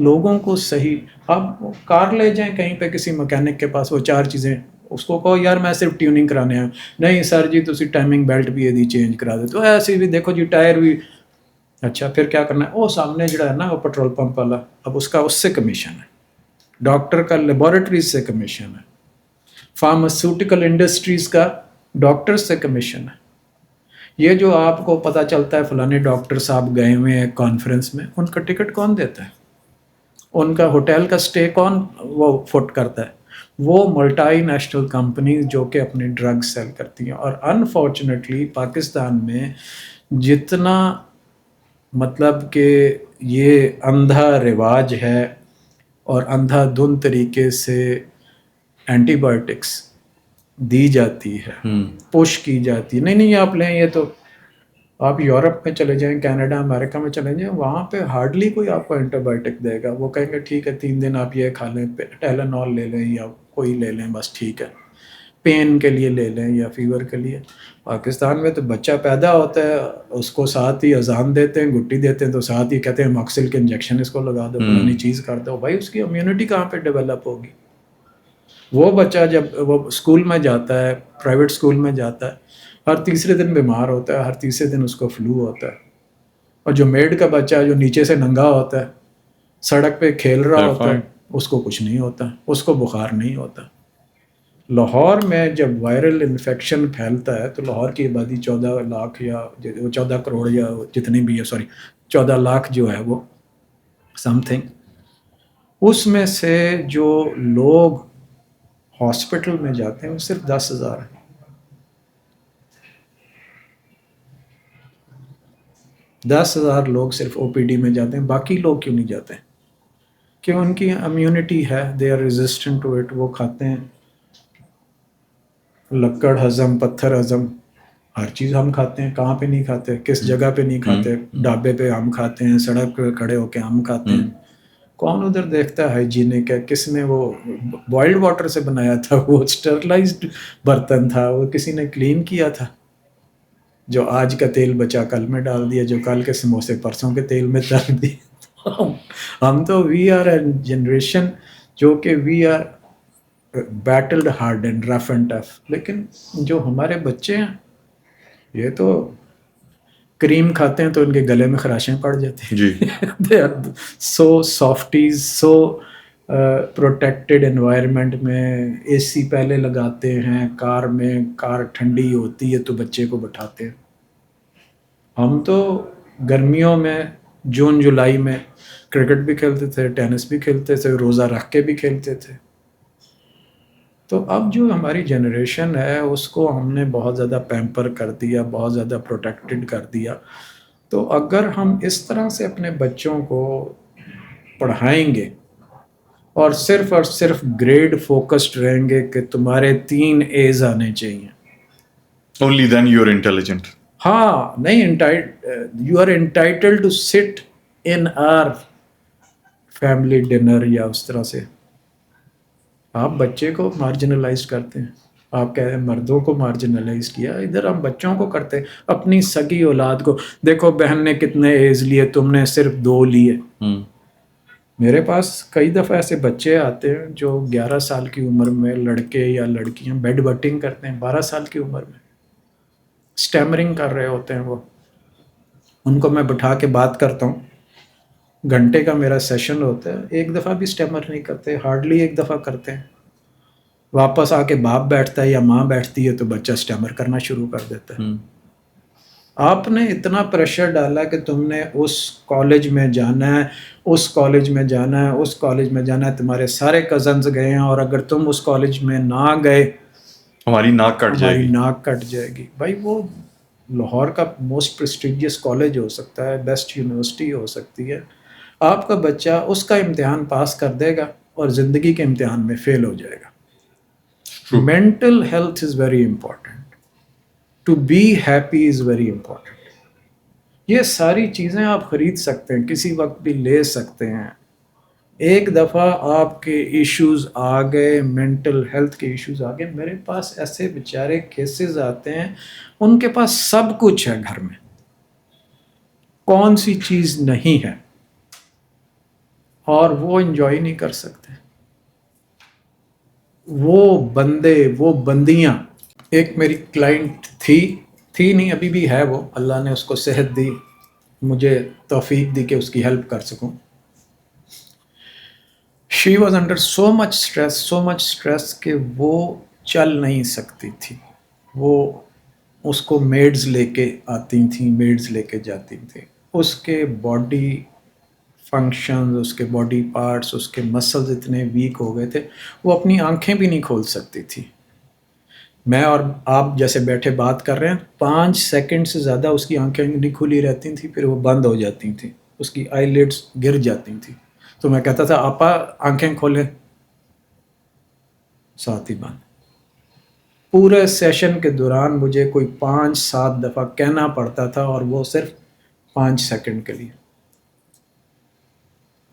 لوگوں کو صحیح. آپ کار لے جائیں کہیں پہ کسی مکینک کے پاس, وہ 4 چیزیں, اس کو کہو یار میں صرف ٹیوننگ کرانے آیا, نہیں سر جی تسی ٹائمنگ بیلٹ بھی یہ چینج کرا دے, تو ایسے بھی دیکھو جی ٹائر بھی, اچھا پھر کیا کرنا ہے, وہ سامنے جڑا ہے نا وہ پیٹرول پمپ والا, اب اس کا اس سے کمیشن ہے, ڈاکٹر کا لیبارٹریز سے کمیشن ہے, فارماسیوٹیکل انڈسٹریز کا ڈاکٹر سے کمیشن ہے. یہ جو آپ کو پتہ چلتا ہے فلانے ڈاکٹر صاحب گئے ہوئے ہیں کانفرنس میں, ان کا ٹکٹ کون دیتا ہے, ان کا ہوٹل کا سٹے کون وہ فٹ کرتا ہے, وہ ملٹی نیشنل کمپنیز جو کہ اپنی ڈرگ سیل کرتی ہیں. اور انفارچونیٹلی پاکستان میں جتنا مطلب کہ یہ اندھا رواج ہے اور اندھا دھن طریقے سے اینٹی بایوٹکس دی جاتی ہے, پش کی جاتی ہے, نہیں نہیں آپ لیں, یہ تو آپ یورپ میں چلے جائیں, کینیڈا امریکہ میں چلے جائیں, وہاں پہ ہارڈلی کوئی آپ کو اینٹی بایوٹک دے گا. وہ کہیں گے ٹھیک ہے 3 دن آپ یہ کھا لیں, ٹیلنول لے لیں یا کوئی لے لیں بس ٹھیک ہے, پین کے لیے لے لیں یا فیور کے لیے. پاکستان میں تو بچہ پیدا ہوتا ہے اس کو ساتھ ہی اذان دیتے ہیں, گٹی دیتے ہیں, تو ساتھ ہی کہتے ہیں ماکسل کے انجیکشن اس کو لگا دو, فلانی چیز کر دو. بھائی اس کی امیونٹی کہاں پہ ڈیولپ ہوگی؟ وہ بچہ جب وہ اسکول میں جاتا ہے, پرائیویٹ اسکول میں جاتا ہے, ہر تیسرے دن بیمار ہوتا ہے, ہر تیسرے دن اس کو فلو ہوتا ہے. اور جو میڈ کا بچہ جو نیچے سے ننگا ہوتا ہے, سڑک پہ کھیل رہا ہوتا ہے, اس کو کچھ نہیں ہوتا, اس کو بخار نہیں ہوتا. لاہور میں جب وائرل انفیکشن پھیلتا ہے تو لاہور کی آبادی 14 لاکھ یا 14 کروڑ یا جتنی بھی ہے, 14 لاکھ جو ہے وہ سم تھنگ, اس میں سے جو لوگ ہاسپٹل میں جاتے ہیں وہ صرف 10,000 ہیں. 10,000 لوگ صرف او پی ڈی میں جاتے ہیں. باقی لوگ کیوں نہیں جاتے؟ کہ ان کی امیونٹی ہے, they are resistant to it. وہ کھاتے ہیں لکڑ ہضم, پتھر ہضم, ہر چیز ہم کھاتے ہیں. کہاں پہ نہیں کھاتے؟ کس جگہ پہ نہیں کھاتے؟ ڈھابے پہ ہم کھاتے ہیں, سڑک پہ کھڑے ہو کے ہم کھاتے ہیں. کون ادھر دیکھتا ہے ہائیجینک ہے؟ کس نے وہ بوائلڈ واٹر سے بنایا تھا, وہ اسٹرلائزڈ برتن تھا, وہ کسی نے کلین کیا تھا. جو آج کا تیل بچا کل میں ڈال دیا, جو کل کے سموسے پرسوں کے تیل میں ڈال دیا. ہم تو وی آر اے جنریشن جو کہ we are battled hard and rough and tough. لیکن جو ہمارے بچے ہیں یہ تو کریم کھاتے ہیں تو ان کے گلے میں خراشیں پڑ جاتی ہیں. They are so softies, so protected environment میں. اے سی پہلے لگاتے ہیں کار میں, کار ٹھنڈی ہوتی ہے تو بچے کو بٹھاتے ہیں. ہم تو گرمیوں میں جون جولائی میں کرکٹ بھی کھیلتے تھے, ٹینس بھی کھیلتے تھے, روزہ رکھ کے بھی کھیلتے تھے. تو اب جو ہماری جنریشن ہے اس کو ہم نے بہت زیادہ پیمپر کر دیا, بہت زیادہ پروٹیکٹڈ کر دیا. تو اگر ہم اس طرح سے اپنے بچوں کو پڑھائیں گے اور صرف گریڈ فوکسڈ رہیں گے کہ تمہارے 3 A's آنے چاہیے, only then you are intelligent. ہاں نہیں, you are entitled to sit in are family dinner, یا اس طرح سے آپ بچے کو مارجنلائز کرتے ہیں. آپ کہہ رہے ہیں مردوں کو مارجنلائز کیا, ادھر ہم بچوں کو کرتے ہیں, اپنی سگی اولاد کو. دیکھو بہن نے کتنے ایز لیے, تم نے صرف 2 لیے. میرے پاس کئی دفعہ ایسے بچے آتے ہیں جو 11 سال کی عمر میں, لڑکے یا لڑکیاں بیڈ بٹنگ کرتے ہیں 12 سال کی عمر میں, اسٹیمرنگ کر رہے ہوتے ہیں. وہ ان کو میں بٹھا کے بات کرتا ہوں, گھنٹے کا میرا سیشن ہوتا ہے, ایک دفعہ بھی اسٹیمر نہیں کرتے, ہارڈلی ایک دفعہ کرتے ہیں. واپس آ کے باپ بیٹھتا ہے یا ماں بیٹھتی ہے تو بچہ اسٹیمر کرنا شروع کر دیتا ہے. آپ نے اتنا پریشر ڈالا کہ تم نے اس کالج میں جانا ہے, اس کالج میں جانا ہے, اس کالج میں جانا ہے. تمہارے سارے کزنز گئے ہیں اور اگر تم اس کالج میں نہ گئے ہماری ناک کٹ جائے گی. ہماری ناک کٹ جائے گی. بھائی وہ لاہور کا موسٹ پریسٹیجیس کالج ہو سکتا ہے, بیسٹ یونیورسٹی ہو سکتی ہے. آپ کا بچہ اس کا امتحان پاس کر دے گا اور زندگی کے امتحان میں فیل ہو جائے گا. Mental health is very important, to be happy is very important. یہ ساری چیزیں آپ خرید سکتے ہیں, کسی وقت بھی لے سکتے ہیں. ایک دفعہ آپ کے ایشوز آ گئے, مینٹل ہیلتھ کے ایشوز آ گئے. میرے پاس ایسے بیچارے کیسز آتے ہیں, ان کے پاس سب کچھ ہے گھر میں, کون سی چیز نہیں ہے. اور وہ انجوائے نہیں کر سکتے. وہ بندے، وہ بندیاں. ایک میری کلائنٹ تھی نہیں، ابھی بھی ہے وہ، اللہ نے اس کو صحت دی، مجھے توفیق دی کہ اس کی ہیلپ کر سکوں. She was under so much stress کہ وہ چل نہیں سکتی تھی. وہ اس کو میڈز لے کے آتی تھیں، میڈز لے کے جاتی تھیں. اس کے باڈی فنکشنز، اس کے باڈی پارٹس، اس کے مسلز اتنے ویک ہو گئے تھے، وہ اپنی آنکھیں بھی نہیں کھول سکتی تھی. میں اور آپ جیسے بیٹھے بات کر رہے ہیں، 5 سیکنڈ سے زیادہ اس کی آنکھیں نہیں کھلی رہتی تھیں، پھر وہ بند ہو جاتی تھیں، اس کی آئی لیڈس گر جاتی تھیں. تو میں کہتا تھا آپا آنکھیں کھولیں، ساتھ ہی بند. پورے سیشن کے دوران مجھے کوئی 5-7 دفعہ کہنا پڑتا تھا، اور وہ صرف 5 سیکنڈ کے لیے.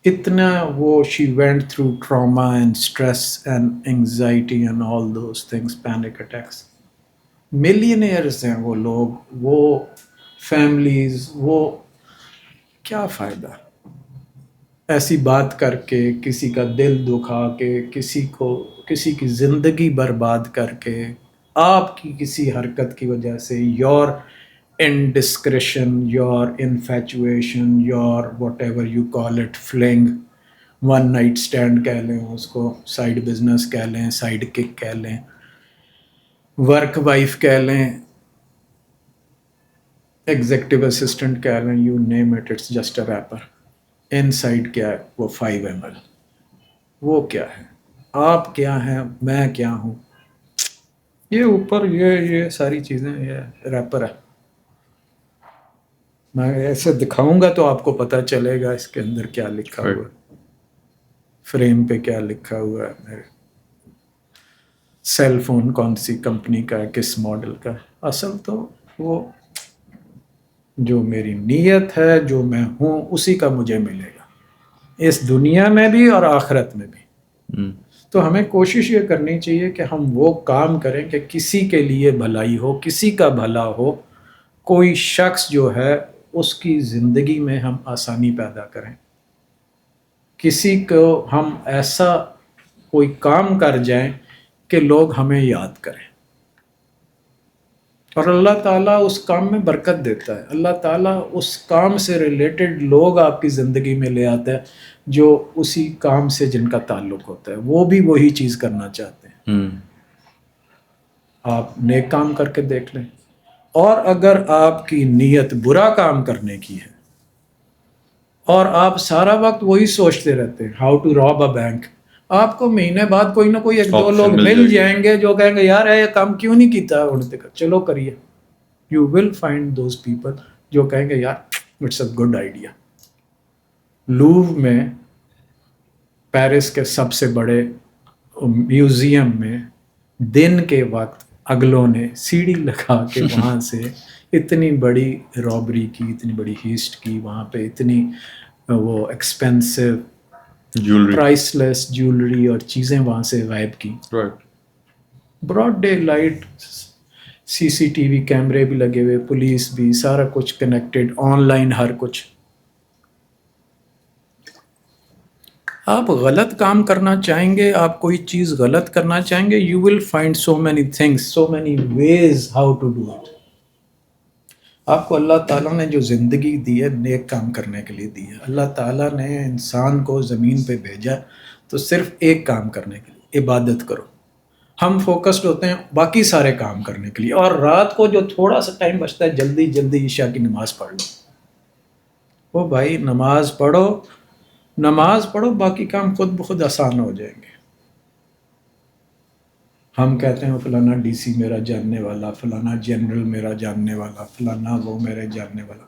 اتنا وہ she went through trauma and stress and anxiety and all those things, panic attacks. Millionaires ہیں وہ لوگ، وہ فیملیز، وہ کیا فائدہ ایسی بات کر کے، کسی کا دل دکھا کے، کسی کی زندگی برباد کر کے، آپ کی کسی حرکت کی وجہ سے، your indiscretion, your infatuation, your whatever you call it, fling, one night stand کہہ لیں اس کو، سائڈ بزنس کہہ لیں، سائڈ کک کہہ لیں، ورک وائف کہہ لیں، ایگزیکٹو اسسٹنٹ کہہ لیں، you name it, it's just a wrapper. Inside کیا ہے؟ وہ 5 ml. وہ کیا ہے؟ آپ کیا ہیں؟ میں کیا ہوں؟ یہ اوپر یہ ساری چیزیں، یہ ریپر ہے. میں ایسے دکھاؤں گا تو آپ کو پتہ چلے گا اس کے اندر کیا لکھا ہوا ہے، فریم پہ کیا لکھا ہوا ہے، میرے سیل فون کون سی کمپنی کا ہے، کس ماڈل کا ہے. اصل تو وہ جو میری نیت ہے، جو میں ہوں، اسی کا مجھے ملے گا، اس دنیا میں بھی اور آخرت میں بھی. تو ہمیں کوشش یہ کرنی چاہیے کہ ہم وہ کام کریں کہ کسی کے لیے بھلائی ہو، کسی کا بھلا ہو. کوئی شخص جو ہے اس کی زندگی میں ہم آسانی پیدا کریں، کسی کو ہم ایسا کوئی کام کر جائیں کہ لوگ ہمیں یاد کریں. اور اللہ تعالیٰ اس کام میں برکت دیتا ہے. اللہ تعالیٰ اس کام سے ریلیٹڈ لوگ آپ کی زندگی میں لے آتا ہے جو اسی کام سے جن کا تعلق ہوتا ہے، وہ بھی وہی چیز کرنا چاہتے ہیں. آپ نیک کام کر کے دیکھ لیں. اور اگر آپ کی نیت برا کام کرنے کی ہے اور آپ سارا وقت وہی سوچتے رہتے ہیں، ہاؤ ٹو راب اے بینک، آپ کو مہینے بعد کوئی نہ کوئی 1-2 لوگ مل جائیں گے جو کہیں گے یار یہ کام کیوں نہیں کیتا، چلو کریے. You will find those people جو کہیں گے یار it's a good idea. Louvre میں، پیرس کے سب سے بڑے میوزیم میں، دن کے وقت اگلوں نے سیڑھی لگا کے وہاں سے اتنی بڑی رابری کی، اتنی بڑی ہیسٹ کی، وہاں پہ اتنی وہ ایکسپینسو پرائس لیس جیولری اور چیزیں وہاں سے غائب کی. براڈ ڈے لائٹ، CCTV کیمرے بھی لگے ہوئے، پولیس بھی، سارا کچھ کنیکٹڈ، آن لائن ہر کچھ. آپ غلط کام کرنا چاہیں گے، آپ کوئی چیز غلط کرنا چاہیں گے، you will find so many things, so many ways how to do it. آپ کو اللہ تعالیٰ نے جو زندگی دی ہے نیک کام کرنے کے لیے دی ہے. اللہ تعالیٰ نے انسان کو زمین پہ بھیجا تو صرف ایک کام کرنے کے لیے، عبادت کرو. ہم فوکسڈ ہوتے ہیں باقی سارے کام کرنے کے لیے، اور رات کو جو تھوڑا سا ٹائم بچتا ہے جلدی جلدی عشاء کی نماز پڑھ لو. وہ بھائی نماز پڑھو، باقی کام خود بخود آسان ہو جائیں گے. ہم کہتے ہیں فلانا DC میرا جاننے والا، فلانا جنرل میرا جاننے والا، فلانا وہ میرے جاننے والا.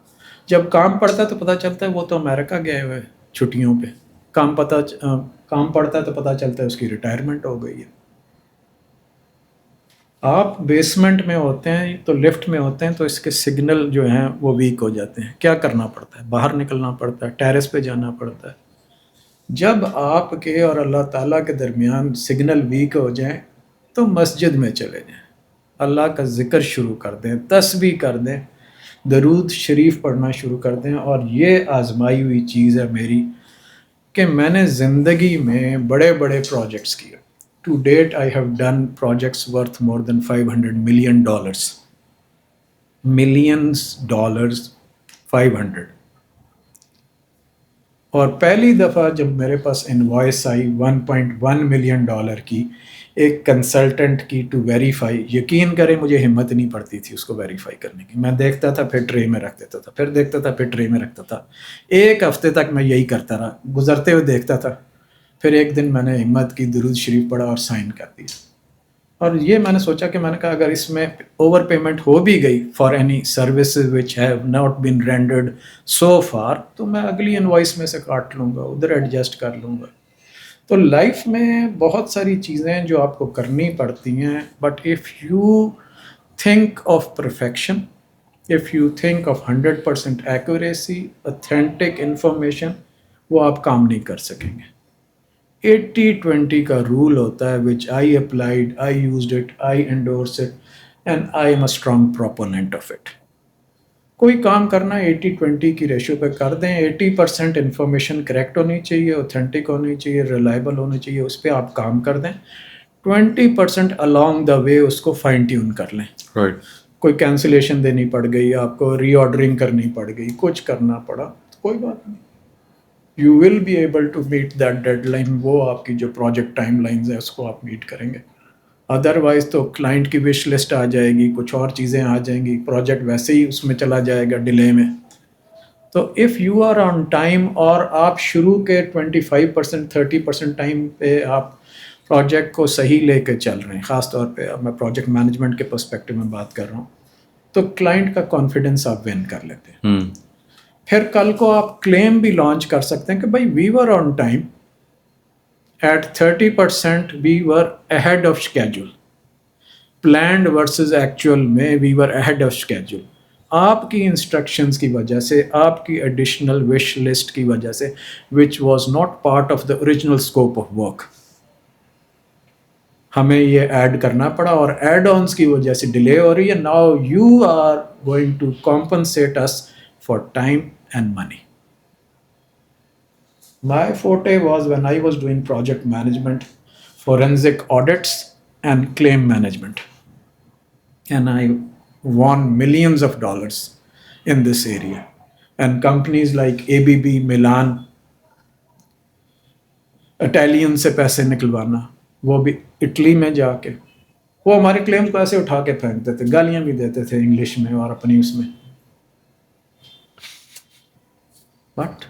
جب کام پڑتا ہے تو پتہ چلتا ہے وہ تو امریکہ گئے ہوئے چھٹیوں پہ. کام پڑتا ہے تو پتہ چلتا ہے اس کی ریٹائرمنٹ ہو گئی ہے. آپ بیسمنٹ میں ہوتے ہیں تو لفٹ میں ہوتے ہیں تو اس کے سگنل جو ہیں وہ ویک ہو جاتے ہیں. کیا کرنا پڑتا ہے؟ باہر نکلنا پڑتا ہے، ٹیرس پہ جانا پڑتا ہے. جب آپ کے اور اللہ تعالیٰ کے درمیان سگنل ویک ہو جائیں تو مسجد میں چلے جائیں، اللہ کا ذکر شروع کر دیں، تسبیح کر دیں، درود شریف پڑھنا شروع کر دیں. اور یہ آزمائی ہوئی چیز ہے میری کہ میں نے زندگی میں بڑے بڑے پروجیکٹس کیے. To date I have done projects worth more than $500 million. Millions dollars 500. اور پہلی دفعہ جب میرے پاس انوائس آئی $1.1 million کی ایک کنسلٹنٹ کی ٹو ویریفائی، یقین کریں مجھے ہمت نہیں پڑتی تھی اس کو ویریفائی کرنے کی. میں دیکھتا تھا پھر ٹرے میں رکھ دیتا تھا، پھر دیکھتا تھا پھر ٹرے میں رکھتا تھا. ایک ہفتے تک میں یہی کرتا رہا، گزرتے ہوئے دیکھتا تھا. پھر ایک دن میں نے ہمت کی، درود شریف پڑھا اور سائن کر دیا. اور یہ میں نے سوچا کہ میں نے کہا اگر اس میں اوور پیمنٹ ہو بھی گئی for any services which have not been rendered so for, تو میں اگلی انوائس میں سے کاٹ لوں گا، ادھر ایڈجسٹ کر لوں گا. تو لائف میں بہت ساری چیزیں جو آپ کو کرنی پڑتی ہیں، but if you think of perfection, if you think of 100% accuracy, authentic information, وہ آپ کام نہیں کر سکیں گے. 80-20 کا رول ہوتا ہے which I applied, I used it, I endorse it and I am a strong proponent of it. کوئی کام کرنا 80-20 کی ریشو پہ کر دیں. 80% انفارمیشن کریکٹ ہونی چاہیے، اوتھینٹک ہونی چاہیے، ریلائبل ہونی چاہیے، اس پہ آپ کام کر دیں. 20% along دا وے اس کو فائن ٹیون کر لیں. رائٹ. کوئی کینسلیشن دینی پڑ گئی، آپ کو ری آرڈرنگ کرنی پڑ گئی، کچھ کرنا پڑا، کوئی بات نہیں. You will be able to meet that deadline. وہ آپ کی جو پروجیکٹ ٹائم لائنز ہیں اس کو آپ میٹ کریں گے. ادروائز تو کلائنٹ کی وش لسٹ آ جائے گی، کچھ اور چیزیں آ جائیں گی، پروجیکٹ ویسے ہی اس میں چلا جائے گا ڈیلے میں. تو if you are on time اور آپ شروع کے 25% 30% ٹائم پہ آپ پروجیکٹ کو صحیح لے کے چل رہے ہیں، خاص طور پہ اب میں پروجیکٹ مینجمنٹ کے پرسپیکٹو میں بات کر رہا ہوں، تو کلائنٹ کا کانفیڈنس آپ ون کر لیتے ہیں. پھر کل کو آپ کلیم بھی لانچ کر سکتے ہیں کہ بھائی we were on time at 30%، we were ahead of schedule. Planned versus actual میں we were ahead of schedule. آپ کی انسٹرکشنز کی وجہ سے، آپ کی ایڈیشنل وش لسٹ کی وجہ سے، which was not part of the original scope of work, ہمیں یہ ایڈ کرنا پڑا اور ایڈ آنس کی وجہ سے ڈیلے ہو رہی ہے. Now you are going to compensate us for time and money. My forte was when I was doing project management, forensic audits and claim management. And I won millions of dollars in this area. And companies like ABB, Milan, Italian سے پیسے نکلوانا، وہ بھی اٹلی میں جا کے وہ ہمارے کلیم کو ایسے اٹھا کے پھینکتے تھے، گالیاں بھی دیتے تھے انگلش میں اور اپنی اس میں. But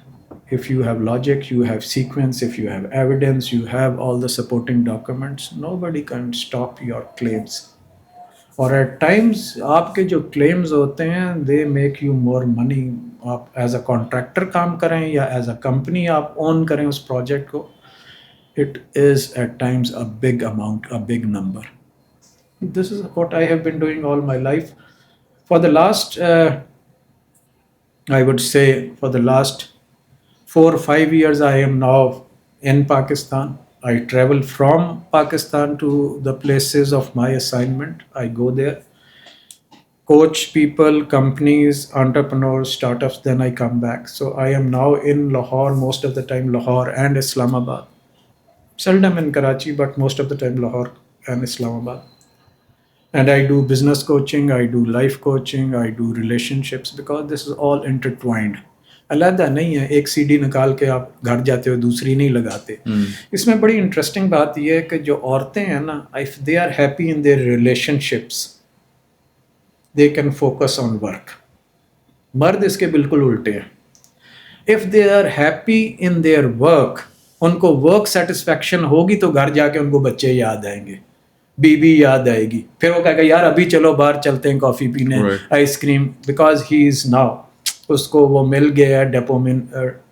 if you have logic, you have sequence, if you have evidence, you have all the supporting documents, nobody can stop your claims. اور ایٹ ٹائمز آپ کے جو کلیمز ہوتے ہیں دے میک یو مور منی. آپ ایز اے کانٹریکٹر کام کریں یا ایز اے کمپنی آپ اون کریں اس پروجیکٹ کو، it is at times a big amount, a big number. This is what I have been doing all my life for the last I would say for the last 4 or 5 years I am now in Pakistan. I travel from Pakistan to the places of my assignment. I go there, coach people, companies, entrepreneurs, startups, then I come back. So I am now in Lahore, most of the time Lahore and Islamabad. Seldom in Karachi, but most of the time Lahore and Islamabad. And I do business coaching, I do life coaching, I do relationships, because this is all intertwined. علیحدہ نہیں ہے، ایک سی ڈی نکال کے آپ گھر جاتے ہو دوسری نہیں لگاتے. اس میں بڑی انٹرسٹنگ بات یہ ہے کہ جو عورتیں ہیں نا، if they are happy in their relationships, they can focus on work. مرد اس کے بالکل الٹے ہیں. if they are happy in their work، ان کو ورک سیٹسفیکشن ہوگی تو گھر جا کے ان کو بچے یاد آئیں گے، بیوی یاد آئے گی، پھر وہ کہے گا یار ابھی چلو باہر چلتے ہیں کافی پینے، ice cream, because he is now, اس کو وہ مل گیا ہے ڈوپامین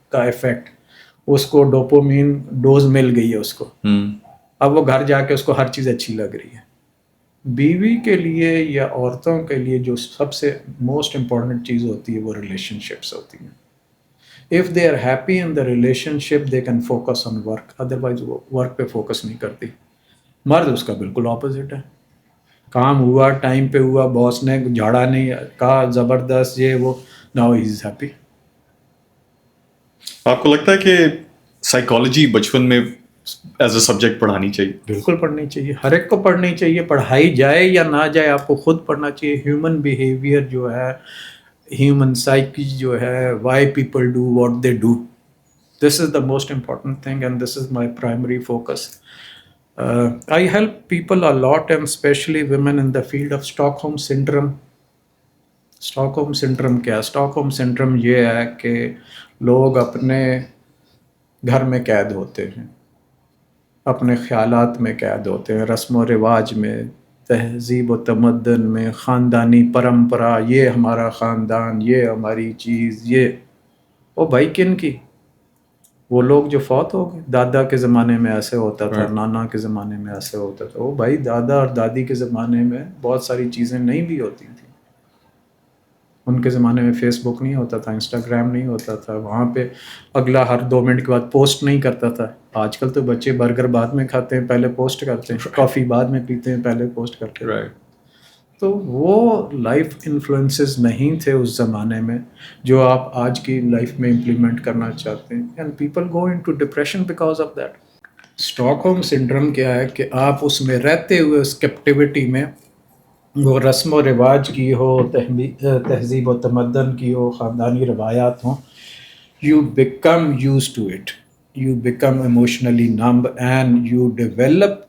کا ایفیکٹ، اس کو ڈوپامین ڈوز مل گئی ہے اس کو. اب وہ گھر جا کے اس کو ہر چیز اچھی لگ رہی ہے. بیوی کے لیے یا عورتوں کے لیے جو سب سے موسٹ امپورٹنٹ چیز ہوتی ہے وہ ریلیشن شپس ہوتی ہیں. if they are happy in the relationship they can focus on work, otherwise وہ ورک پہ فوکس نہیں کرتی. مرد اس کا بالکل اپوزٹ ہے، کام ہوا ٹائم پہ ہوا، باس نے جھاڑا نہیں کہا زبردست یہ وہ، ناؤ ہی از ہیپی. آپ کو لگتا ہے کہ سائیکالوجی بچپن میں ایز اے سبجیکٹ پڑھانی چاہیے. بالکل پڑھنی چاہیے, ہر ایک کو پڑھنی چاہیے, پڑھائی جائے یا نہ جائے آپ کو خود پڑھنا چاہیے. ہیومن بیہیویئر جو ہے, ہیومن سائیکی جو ہے, why people do what they do, this is the most important thing and this is my primary focus. I help people a lot and especially women in the field of Stockholm syndrome. Stockholm syndrome کیا ہے؟ Stockholm syndrome یہ ہے کہ لوگ اپنے گھر میں قید ہوتے ہیں, اپنے خیالات میں قید ہوتے ہیں, رسم و رواج میں, تہذیب و تمدن میں, خاندانی پرمپرا, یہ ہمارا خاندان, یہ ہماری چیز, یہ او بھائی کن کی؟ وہ لوگ جو فوت ہو گئے. دادا کے زمانے میں ایسے ہوتا تھا, نانا کے زمانے میں ایسے ہوتا تھا. وہ بھائی دادا اور دادی کے زمانے میں بہت ساری چیزیں نہیں بھی ہوتی تھیں. ان کے زمانے میں فیس بک نہیں ہوتا تھا, انسٹاگرام نہیں ہوتا تھا, وہاں پہ اگلا ہر 2 منٹ کے بعد پوسٹ نہیں کرتا تھا. آج کل تو بچے برگر بعد میں کھاتے ہیں پہلے پوسٹ کرتے ہیں, کافی بعد میں پیتے ہیں پہلے پوسٹ کرتے ہیں. تو وہ لائف انفلوئنسز نہیں تھے اس زمانے میں جو آپ آج کی لائف میں امپلیمنٹ کرنا چاہتے ہیں. And people go into depression because of that. Stock home syndrome کیا ہے کہ آپ اس میں رہتے ہوئے اس کیپٹیوٹی میں, وہ رسم و رواج کی ہو, تہذیب و تمدن کی ہو, خاندانی روایات ہوں, you become used to it, you become emotionally numb and you develop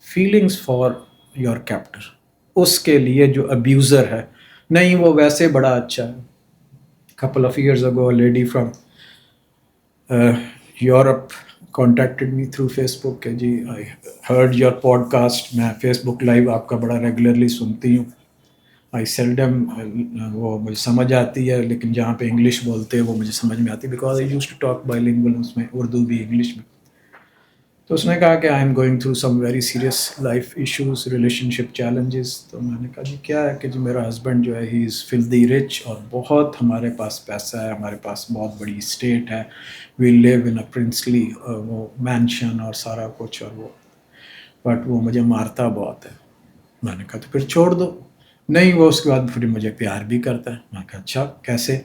feelings for your captor. اس کے لیے جو ابیوزر ہے, نہیں وہ ویسے بڑا اچھا ہے. couple of years ago a lady from Europe contacted me through Facebook کہ جی I heard your podcast, میں فیس بک لائیو آپ کا بڑا ریگولرلی سنتی ہوں. I seldom وہ مجھے سمجھ آتی ہے, لیکن جہاں پہ انگلش بولتے ہیں وہ مجھے سمجھ میں آتی ہے because I used to talk bilingual, اس میں اردو بھی انگلش بھی. تو اس نے کہا کہ I am going through some very serious life issues, relation ship challenges. تو میں نے کہا جی کیا ہے کہ جی میرا ہسبینڈ جو ہے ہی از فلدی رچ, اور بہت ہمارے پاس پیسہ ہے, ہمارے پاس بہت بڑی اسٹیٹ ہے, وی لیو ان اے پرنسلی وہ مینشن اور سارا کچھ, اور وہ بٹ وہ مجھے مارتا بہت ہے. میں نے کہا تو پھر چھوڑ دو. نہیں وہ اس کے بعد پھر مجھے پیار بھی کرتا ہے. میں نے کہا اچھا کیسے؟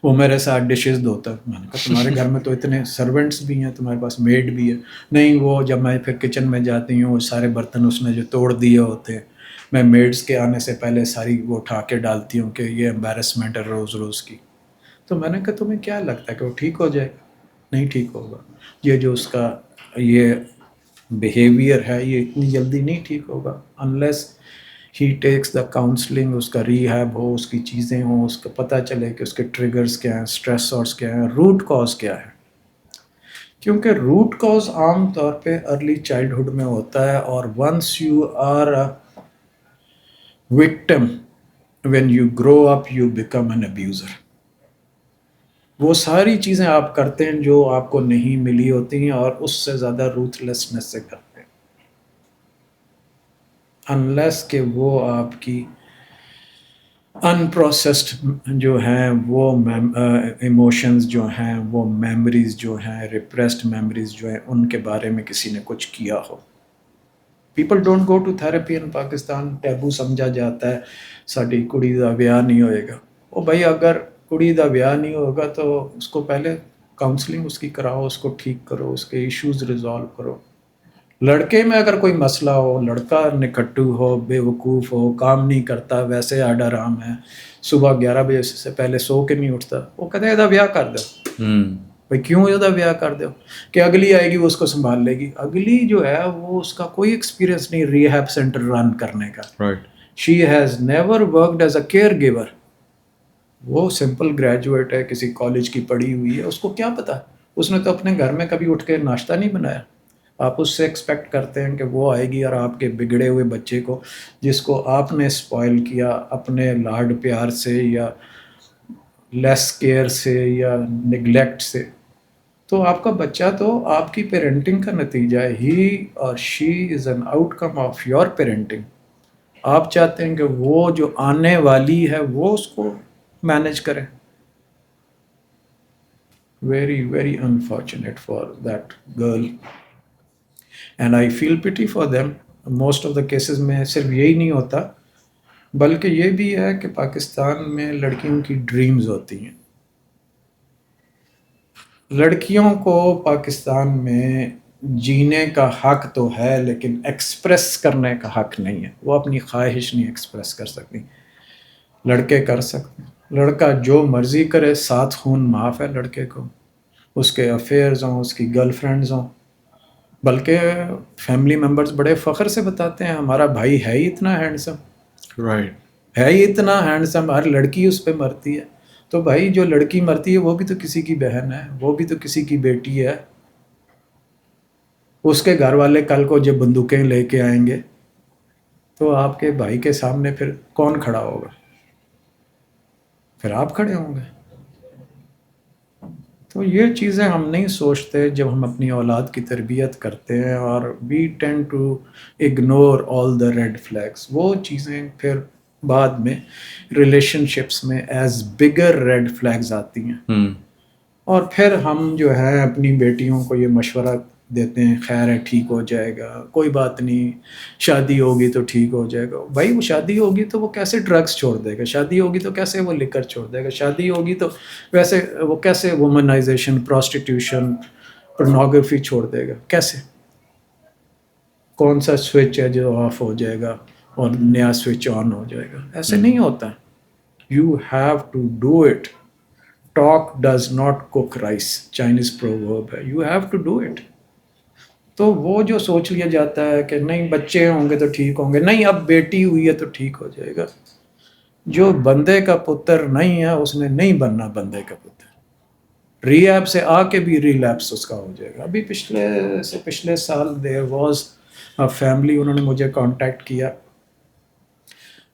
وہ میرے ساتھ ڈشز دھوتا ہے. میں نے کہا تمہارے گھر میں تو اتنے سرونٹس بھی ہیں, تمہارے پاس میڈ بھی ہے. نہیں وہ جب میں پھر کچن میں جاتی ہوں, وہ سارے برتن اس نے جو توڑ دیے ہوتے ہیں, میں میڈس کے آنے سے پہلے ساری وہ اٹھا کے ڈالتی ہوں کہ یہ امبیرسمنٹ ہے روز روز کی. تو میں نے کہا تمہیں کیا لگتا ہے کہ وہ ٹھیک ہو جائے گا؟ نہیں ٹھیک ہوگا. یہ جو اس کا یہ بیہیویئر ہے یہ اتنی جلدی نہیں ٹھیک ہوگا unless he takes the counselling, اس کا ریہیب ہو, اس کی چیزیں ہوں, اس کو پتہ چلے کہ اس کے ٹریگرز کیا ہیں, اسٹریسورس کیا ہیں, روٹ کاز کیا ہے. کیونکہ روٹ کاز عام طور پہ ارلی چائلڈہڈ میں ہوتا ہے, اور once you are a victim when you grow up you become an abuser. وہ ساری چیزیں آپ کرتے ہیں جو آپ کو نہیں ملی ہوتی ہیں, اور اس سے زیادہ روتھلیسنس سے کرتے ہیں, انلیس کہ وہ آپ کی ان پروسیسڈ جو ہیں وہ ایموشنز جو ہیں, وہ میموریز جو ہیں, ریپریسڈ میموریز جو ہیں, ان کے بارے میں کسی نے کچھ کیا ہو. People don't go to therapy in Pakistan. Taboo سمجھا جاتا ہے ساڈی کڑی دا بیاہ نہیں ہوئے گا. او بھائی اگر کڑی دا بیاہ نہیں ہوگا تو اس کو پہلے کاؤنسلنگ اس کی کراؤ, اس کو ٹھیک کرو, اس کے ایشوز ریزالو کرو. لڑکے میں اگر کوئی مسئلہ ہو, لڑکا نکٹو ہو, بے وقوف ہو, کام نہیں کرتا, ویسے آڈر عام ہے, صبح 11 بجے سے پہلے سو کے نہیں اٹھتا, وہ کہتے ہیں یہ بیاہ کر دو. بھائی کیوں یہ بیاہ کر دو؟ کہ اگلی آئے گی وہ اس کو سنبھال لے گی. اگلی جو ہے وہ اس کا کوئی ایکسپیرینس نہیں ریہیب سینٹر رن کرنے کا. She has never worked as a care giver. وہ سمپل گریجویٹ ہے, کسی کالج کی پڑھی ہوئی ہے, اس کو کیا پتا, اس نے تو اپنے گھر میں کبھی اٹھ کے ناشتہ نہیں بنایا. آپ اس سے ایکسپیکٹ کرتے ہیں کہ وہ آئے گی اور آپ کے بگڑے ہوئے بچے کو, جس کو آپ نے اسپوائل کیا اپنے لاڈ پیار سے یا لیس کیئر سے یا نگلیکٹ سے, تو آپ کا بچہ تو آپ کی پیرنٹنگ کا نتیجہ ہے. ہی اور she is an outcome of your parenting. آپ چاہتے ہیں کہ وہ جو آنے والی ہے وہ اس کو مینیج کریں. Very very unfortunate for that girl. And I feel pity for them. Most of the cases میں صرف یہی نہیں ہوتا, بلکہ یہ بھی ہے کہ پاکستان میں لڑکیوں کی ڈریمز ہوتی ہیں. لڑکیوں کو پاکستان میں جینے کا حق تو ہے لیکن ایکسپریس کرنے کا حق نہیں ہے. وہ اپنی خواہش نہیں ایکسپریس کر سکتی. لڑکے کر سکتے ہیں. لڑکا جو مرضی کرے, 7 خون معاف ہے لڑکے کو. اس کے افیئرز ہوں, اس کی گرل فرینڈز ہوں, بلکہ فیملی ممبرز بڑے فخر سے بتاتے ہیں ہمارا بھائی ہے ہی اتنا ہینڈسم, رائٹ. ہے ہی اتنا ہینڈسم, ہر لڑکی اس پہ مرتی ہے. تو بھائی جو لڑکی مرتی ہے وہ بھی تو کسی کی بہن ہے, وہ بھی تو کسی کی بیٹی ہے. اس کے گھر والے کل کو جب بندوقیں لے کے آئیں گے تو آپ کے بھائی کے سامنے پھر کون کھڑا ہوگا؟ پھر آپ کھڑے ہوں گے. تو یہ چیزیں ہم نہیں سوچتے جب ہم اپنی اولاد کی تربیت کرتے ہیں, اور we tend to ignore all the red flags. وہ چیزیں پھر بعد میں ریلیشن شپس میں ایز بگر ریڈ فلیگز آتی ہیں. اور پھر ہم جو ہے اپنی بیٹیوں کو یہ مشورہ دیتے ہیں, خیر ہے ٹھیک ہو جائے گا, کوئی بات نہیں, شادی ہوگی تو ٹھیک ہو جائے گا. بھائی وہ شادی ہوگی تو وہ کیسے ڈرگس چھوڑ دے گا؟ شادی ہوگی تو کیسے وہ لیکر چھوڑ دے گا؟ شادی ہوگی تو ویسے وہ کیسے وومنائزیشن, پروسٹیٹیوشن, پورنوگرافی چھوڑ دے گا؟ کیسے؟ کون سا سوئچ ہے جو آف ہو جائے گا اور نیا سوئچ آن ہو جائے گا؟ ایسے نہیں ہوتا. You have to do it. Talk does not cook rice, Chinese proverb ہے. You have to do it. تو وہ جو سوچ لیا جاتا ہے کہ نہیں بچے ہوں گے تو ٹھیک ہوں گے, نہیں اب بیٹی ہوئی ہے تو ٹھیک ہو جائے گا. جو بندے کا پتر نہیں ہے اس نے نہیں بننا بندے کا پتر. ری ایپ سے آ کے بھی ریلیپس اس کا ہو جائے گا. ابھی پچھلے سال دیر واز فیملی, انہوں نے مجھے کانٹیکٹ کیا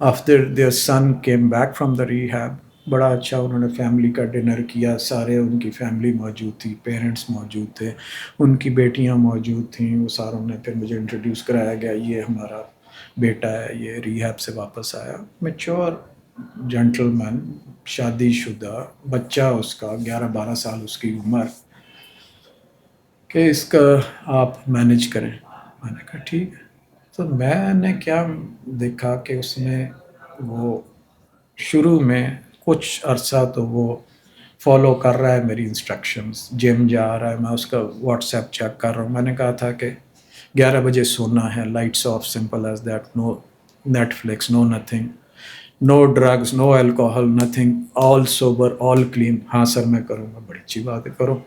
after their son came back from the rehab. بڑا اچھا انہوں نے فیملی کا ڈنر کیا, سارے ان کی فیملی موجود تھی, پیرنٹس موجود تھے, ان کی بیٹیاں موجود تھیں. وہ ساروں نے پھر مجھے انٹروڈیوس کرایا گیا, یہ ہمارا بیٹا ہے, یہ ریہیب سے واپس آیا, میچور جینٹل مین, شادی شدہ, بچہ اس کا 11-12 سال اس کی عمر, کہ اس کا آپ مینیج کریں. میں نے کہا ٹھیک ہے. تو میں نے کیا دیکھا کہ اس میں وہ شروع میں کچھ عرصہ تو وہ فالو کر رہا ہے میری انسٹرکشنز, جم جا رہا ہے, میں اس کا واٹس ایپ چیک کر رہا ہوں. میں نے کہا تھا کہ 11 بجے سونا ہے, lights off, simple as that, no Netflix, no nothing, no drugs, no alcohol, nothing, all sober, all clean. ہاں سر میں کروں گا. بڑی اچھی بات ہے, کرو.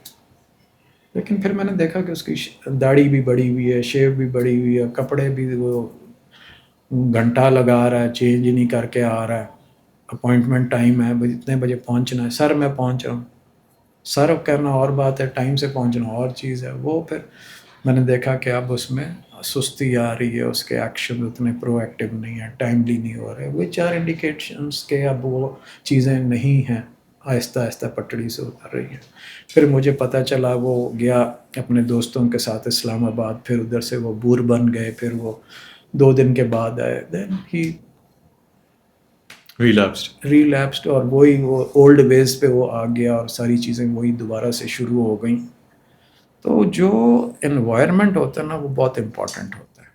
لیکن پھر میں نے دیکھا کہ اس کی داڑھی بھی بڑی ہوئی ہے, شیو بھی بڑی ہوئی ہے, کپڑے بھی وہ گھنٹہ لگا رہا ہے, چینج نہیں کر کے آ رہا ہے. اپوائنٹمنٹ ٹائم ہے, اتنے بجے پہنچنا ہے. سر میں پہنچ رہا ہوں. سر کرنا اور بات ہے, ٹائم سے پہنچنا اور چیز ہے. وہ پھر میں نے دیکھا کہ اب اس میں سستی آ رہی ہے, اس کے ایکشن اتنے پرو ایکٹیو نہیں ہیں, ٹائملی نہیں ہو رہے, وچ آر انڈیکیشنس کہ اب وہ چیزیں نہیں ہیں, آہستہ آہستہ پٹڑی سے اتر رہی ہیں. پھر مجھے پتہ چلا وہ گیا اپنے دوستوں کے ساتھ اسلام آباد, پھر ادھر سے وہ بور بن گئے, پھر وہ 2 دن کے بعد آئے. دین ہی ریلیپسڈ, اور وہی وہ اولڈ ویز پہ وہ آ گیا, اور ساری چیزیں وہی دوبارہ سے شروع ہو گئیں. تو جو انوائرمنٹ ہوتا ہے نا وہ بہت امپورٹنٹ ہوتا ہے.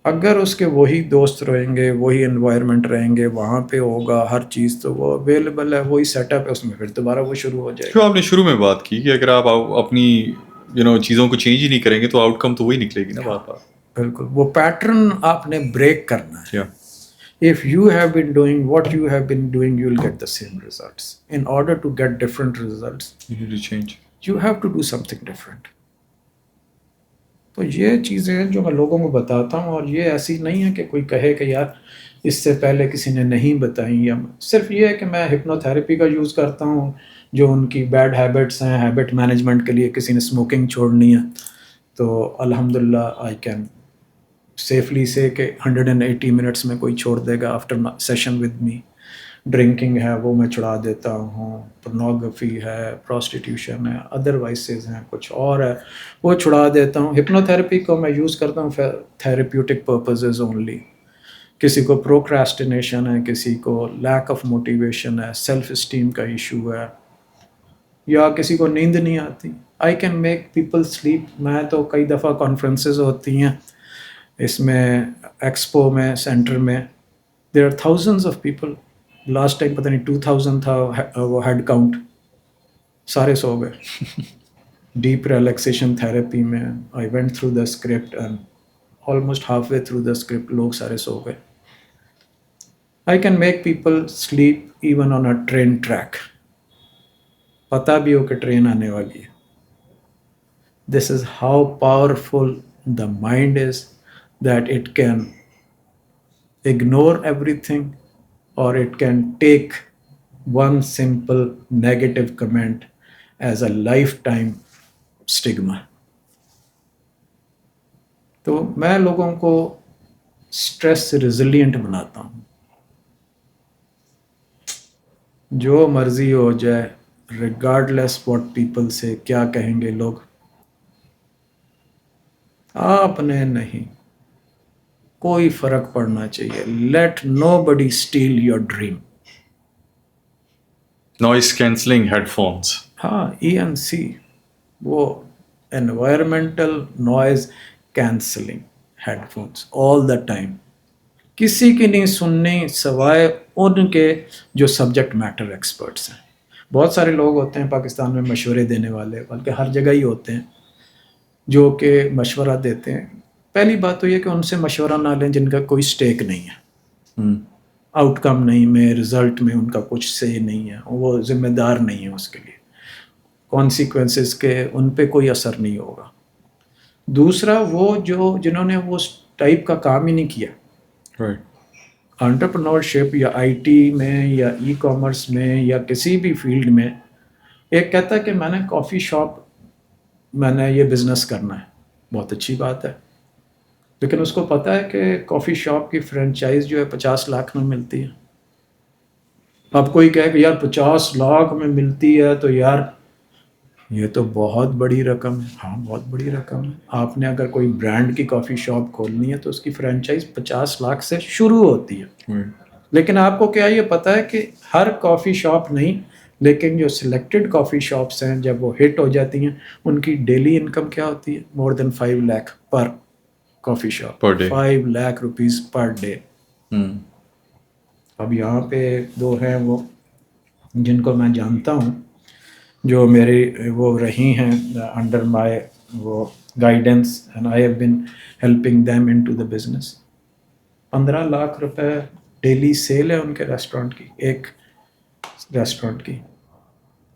اگر اس کے وہی دوست رہیں گے, وہی انوائرمنٹ رہیں گے, وہاں پہ ہوگا ہر چیز, تو وہ اویلیبل ہے, وہی سیٹ اپ ہے, اس میں پھر دوبارہ وہ شروع ہو جائے جو گا. آپ نے شروع میں بات کی کہ اگر آپ اپنی چیزوں کو چینج ہی نہیں کریں گے تو آؤٹ کم تو وہی نکلے گی نا بات بات. بالکل, وہ پیٹرن آپ نے بریک کرنا ہے. Yeah. If you have been doing what you have been doing, you will get the same results. In order to get different results, You need to change. you have to do something different. تو یہ چیزیں جو میں لوگوں کو بتاتا ہوں, اور یہ ایسی نہیں ہے کہ کوئی کہے کہ یار اس سے پہلے کسی نے نہیں بتائیں, یا صرف یہ ہے کہ میں ہپنو تھراپی کا یوز کرتا ہوں, جو ان کی بیڈ ہیبٹس ہیں, ہیبٹ مینجمنٹ کے لیے کسی نے اسموکنگ چھوڑنی ہے تو الحمدللہ آئی کین سیفلی سے کہ 180 منٹس میں کوئی چھوڑ دے گا after session with me. Drinking ہے وہ میں چھڑا دیتا ہوں, پورنوگرافی ہے, پروسٹیٹیوشن ہے, ادر وائسز ہیں, کچھ اور ہے, وہ چھڑا دیتا ہوں. ہپنو تھراپی کو میں یوز کرتا ہوں تھیراپیوٹک پرپزز اونلی. کسی کو پروکراسٹینیشن ہے, کسی کو لیک آف موٹیویشن ہے, سیلف اسٹیم کا ایشو ہے, یا کسی کو نیند نہیں آتی, آئی کین میک پیپل سلیپ. میں تو کئی دفعہ کانفرنسز ہوتی ہیں اس میں, ایکسپو میں, سینٹر میں, there are thousands of people. Last time پتہ نہیں 2000 تھا وہ ہیڈ کاؤنٹ. سارے سو گئے. ڈیپ ریلیکسیشن تھراپی میں I went through the script and almost halfway through the script لوگ سارے سو گئے. I can make people sleep even on a train track. پتہ بھی ہو کہ ٹرین آنے والی ہے. This is how powerful the mind is that it can ignore everything or it can take one simple negative comment as a lifetime stigma. تو میں لوگوں کو اسٹریس ریزیلینٹ بناتا ہوں. جو مرضی ہو جائے ریگارڈلیس واٹ پیپل سے کیا کہیں گے لوگ, آپ نے نہیں, کوئی فرق پڑنا چاہیے. Let nobody steal your dream. Noise cancelling headphones. ہاں ENC, وہ environmental noise cancelling headphones all the time. کسی کی نہیں سننی سوائے ان کے جو سبجیکٹ میٹر ایکسپرٹس ہیں. بہت سارے لوگ ہوتے ہیں پاکستان میں مشورے دینے والے, بلکہ ہر جگہ ہی ہوتے ہیں جو کہ مشورہ دیتے ہیں. پہلی بات تو یہ کہ ان سے مشورہ نہ لیں جن کا کوئی سٹیک نہیں ہے, آؤٹ کم نہیں میں, رزلٹ میں ان کا کچھ سے نہیں ہے, وہ ذمہ دار نہیں ہے اس کے لیے, کانسیکوینسز کے ان پہ کوئی اثر نہیں ہوگا. دوسرا وہ جنہوں نے وہ ٹائپ کا کام ہی نہیں کیا, انٹرپرنورشپ یا IT میں یا ای کامرس میں یا کسی بھی فیلڈ میں. ایک کہتا ہے کہ میں نے کافی شاپ, میں نے یہ بزنس کرنا ہے, بہت اچھی بات ہے, لیکن اس کو پتہ ہے کہ کافی شاپ کی فرینچائز جو ہے 50 لاکھ میں ملتی ہے. اب کوئی کہے کہ یار 50 لاکھ میں ملتی ہے تو یار یہ تو بہت بڑی رقم ہے. ہاں بہت بڑی رقم ہے. آپ نے اگر کوئی برانڈ کی کافی شاپ کھولنی ہے تو اس کی فرینچائز 50 لاکھ سے شروع ہوتی ہے. لیکن آپ کو کیا یہ پتہ ہے کہ ہر کافی شاپ نہیں, لیکن جو سلیکٹڈ کافی شاپس ہیں جب وہ ہٹ ہو جاتی ہیں ان کی ڈیلی انکم کیا ہوتی ہے؟ More than 5 lakh per coffee shop, per day, 5 lakh rupees per day. اب یہاں پہ 2 ہیں وہ جن کو میں جانتا ہوں, جو میری وہ رہی ہیں انڈر مائی وہ guidance, and I have been helping them into the business. 15 lakh روپے ڈیلی سیل ہے ان کے ریسٹورنٹ کی, ایک ریسٹورنٹ کی.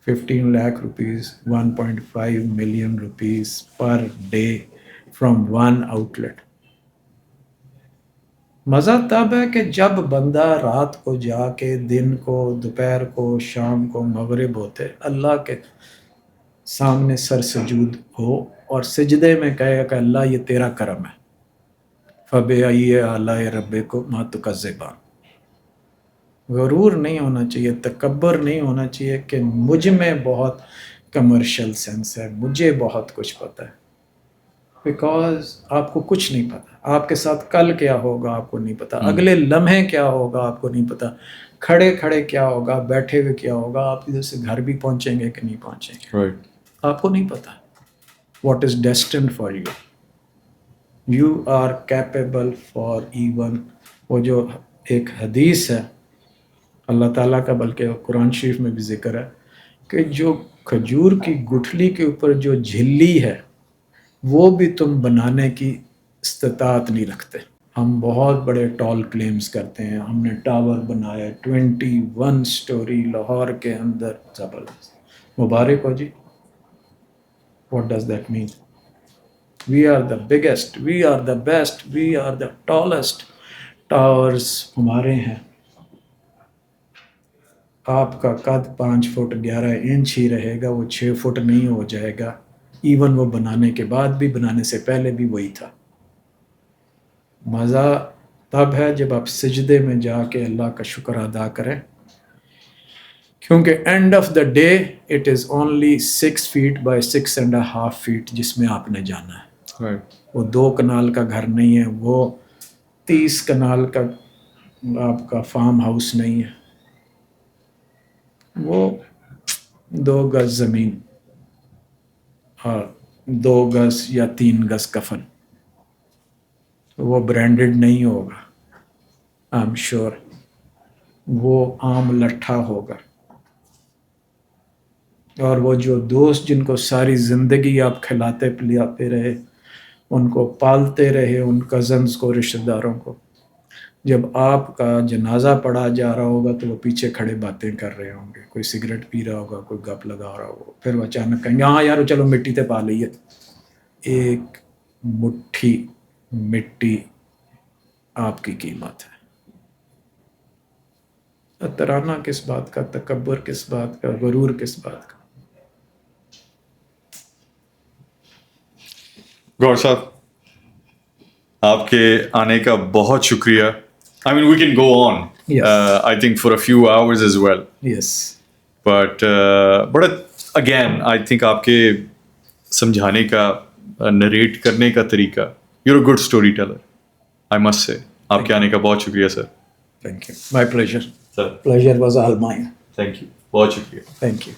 15 lakh rupees, 1.5 million rupees per day from one outlet. مزہ تب ہے کہ جب بندہ رات کو جا کے, دن کو, دوپہر کو, شام کو, مغرب ہوتے اللہ کے سامنے سر سجود ہو اور سجدے میں کہے کہ اللہ یہ تیرا کرم ہے, فَبِأَيِّ آلَاءِ رَبِّكُمَا تُكَذِّبَانِ. غرور نہیں ہونا چاہیے, تکبر نہیں ہونا چاہیے کہ مجھ میں بہت کمرشل سینس ہے, مجھے بہت کچھ پتہ ہے. بیکاز آپ کو کچھ نہیں پتہ, آپ کے ساتھ کل کیا ہوگا آپ کو نہیں پتہ, اگلے لمحے کیا ہوگا آپ کو نہیں پتہ, کھڑے کھڑے کیا ہوگا, بیٹھے ہوئے کیا ہوگا, آپ ادھر سے گھر بھی پہنچیں گے کہ نہیں پہنچیں گے, آپ کو نہیں پتہ. What is destined for you, you are capable for even. وہ جو ایک حدیث ہے اللہ تعالیٰ کا, بلکہ قرآن شریف میں بھی ذکر ہے کہ جو کھجور کی گٹھلی کے اوپر جو جھلی ہے وہ بھی تم بنانے کی استطاعت نہیں رکھتے. ہم بہت بڑے ٹال کلیمز کرتے ہیں, ہم نے ٹاور بنایا 21 سٹوری لاہور کے اندر, زبردست, مبارک ہو جی. What does that mean? We are the biggest, we are the best, we are the tallest. Towers ہمارے ہیں. آپ کا قد 5 فٹ 11 انچ ہی رہے گا, وہ 6 فٹ نہیں ہو جائے گا. ایون وہ بنانے کے بعد بھی, بنانے سے پہلے بھی وہی تھا. مزہ تب ہے جب آپ سجدے میں جا کے اللہ کا شکر ادا کریں, کیونکہ end of the day it is only 6 feet by 6.5 feet جس میں آپ نے جانا ہے. وہ 2 کنال کا گھر نہیں ہے, وہ 30 کنال کا آپ کا فارم ہاؤس نہیں ہے, وہ 2 گز زمین اور 2 گز یا 3 گز کفن. وہ برانڈڈ نہیں ہوگا, آئی ایم شیور, وہ عام لٹھا ہوگا. اور وہ جو دوست جن کو ساری زندگی آپ کھلاتے پلاتے رہے، ان کو پالتے رہے، ان کزنز کو، رشتہ داروں کو، جب آپ کا جنازہ پڑھا جا رہا ہوگا تو وہ پیچھے کھڑے باتیں کر رہے ہوں گے، کوئی سگریٹ پی رہا ہوگا، کوئی گپ لگا رہا ہوگا، پھر وہ اچانک کہیں گے ہاں یار چلو مٹی تے پا لئیے. ایک مٹھی مٹی آپ کی قیمت ہے. ترانہ کس بات کا، تکبر کس بات کا، غرور کس بات کا. گور صاحب آپ کے آنے کا بہت شکریہ. I mean we can go on Yes. I think for a few hours as well, yes. But again I think آپ کے سمجھانے کا، نریٹ کرنے کا طریقہ، you a good storyteller, I must say. آپ کے آنے کا بہت شکریہ sir. Thank you. My pleasure. Sir pleasure was all mine. Thank you, بہت شکریہ. Thank you.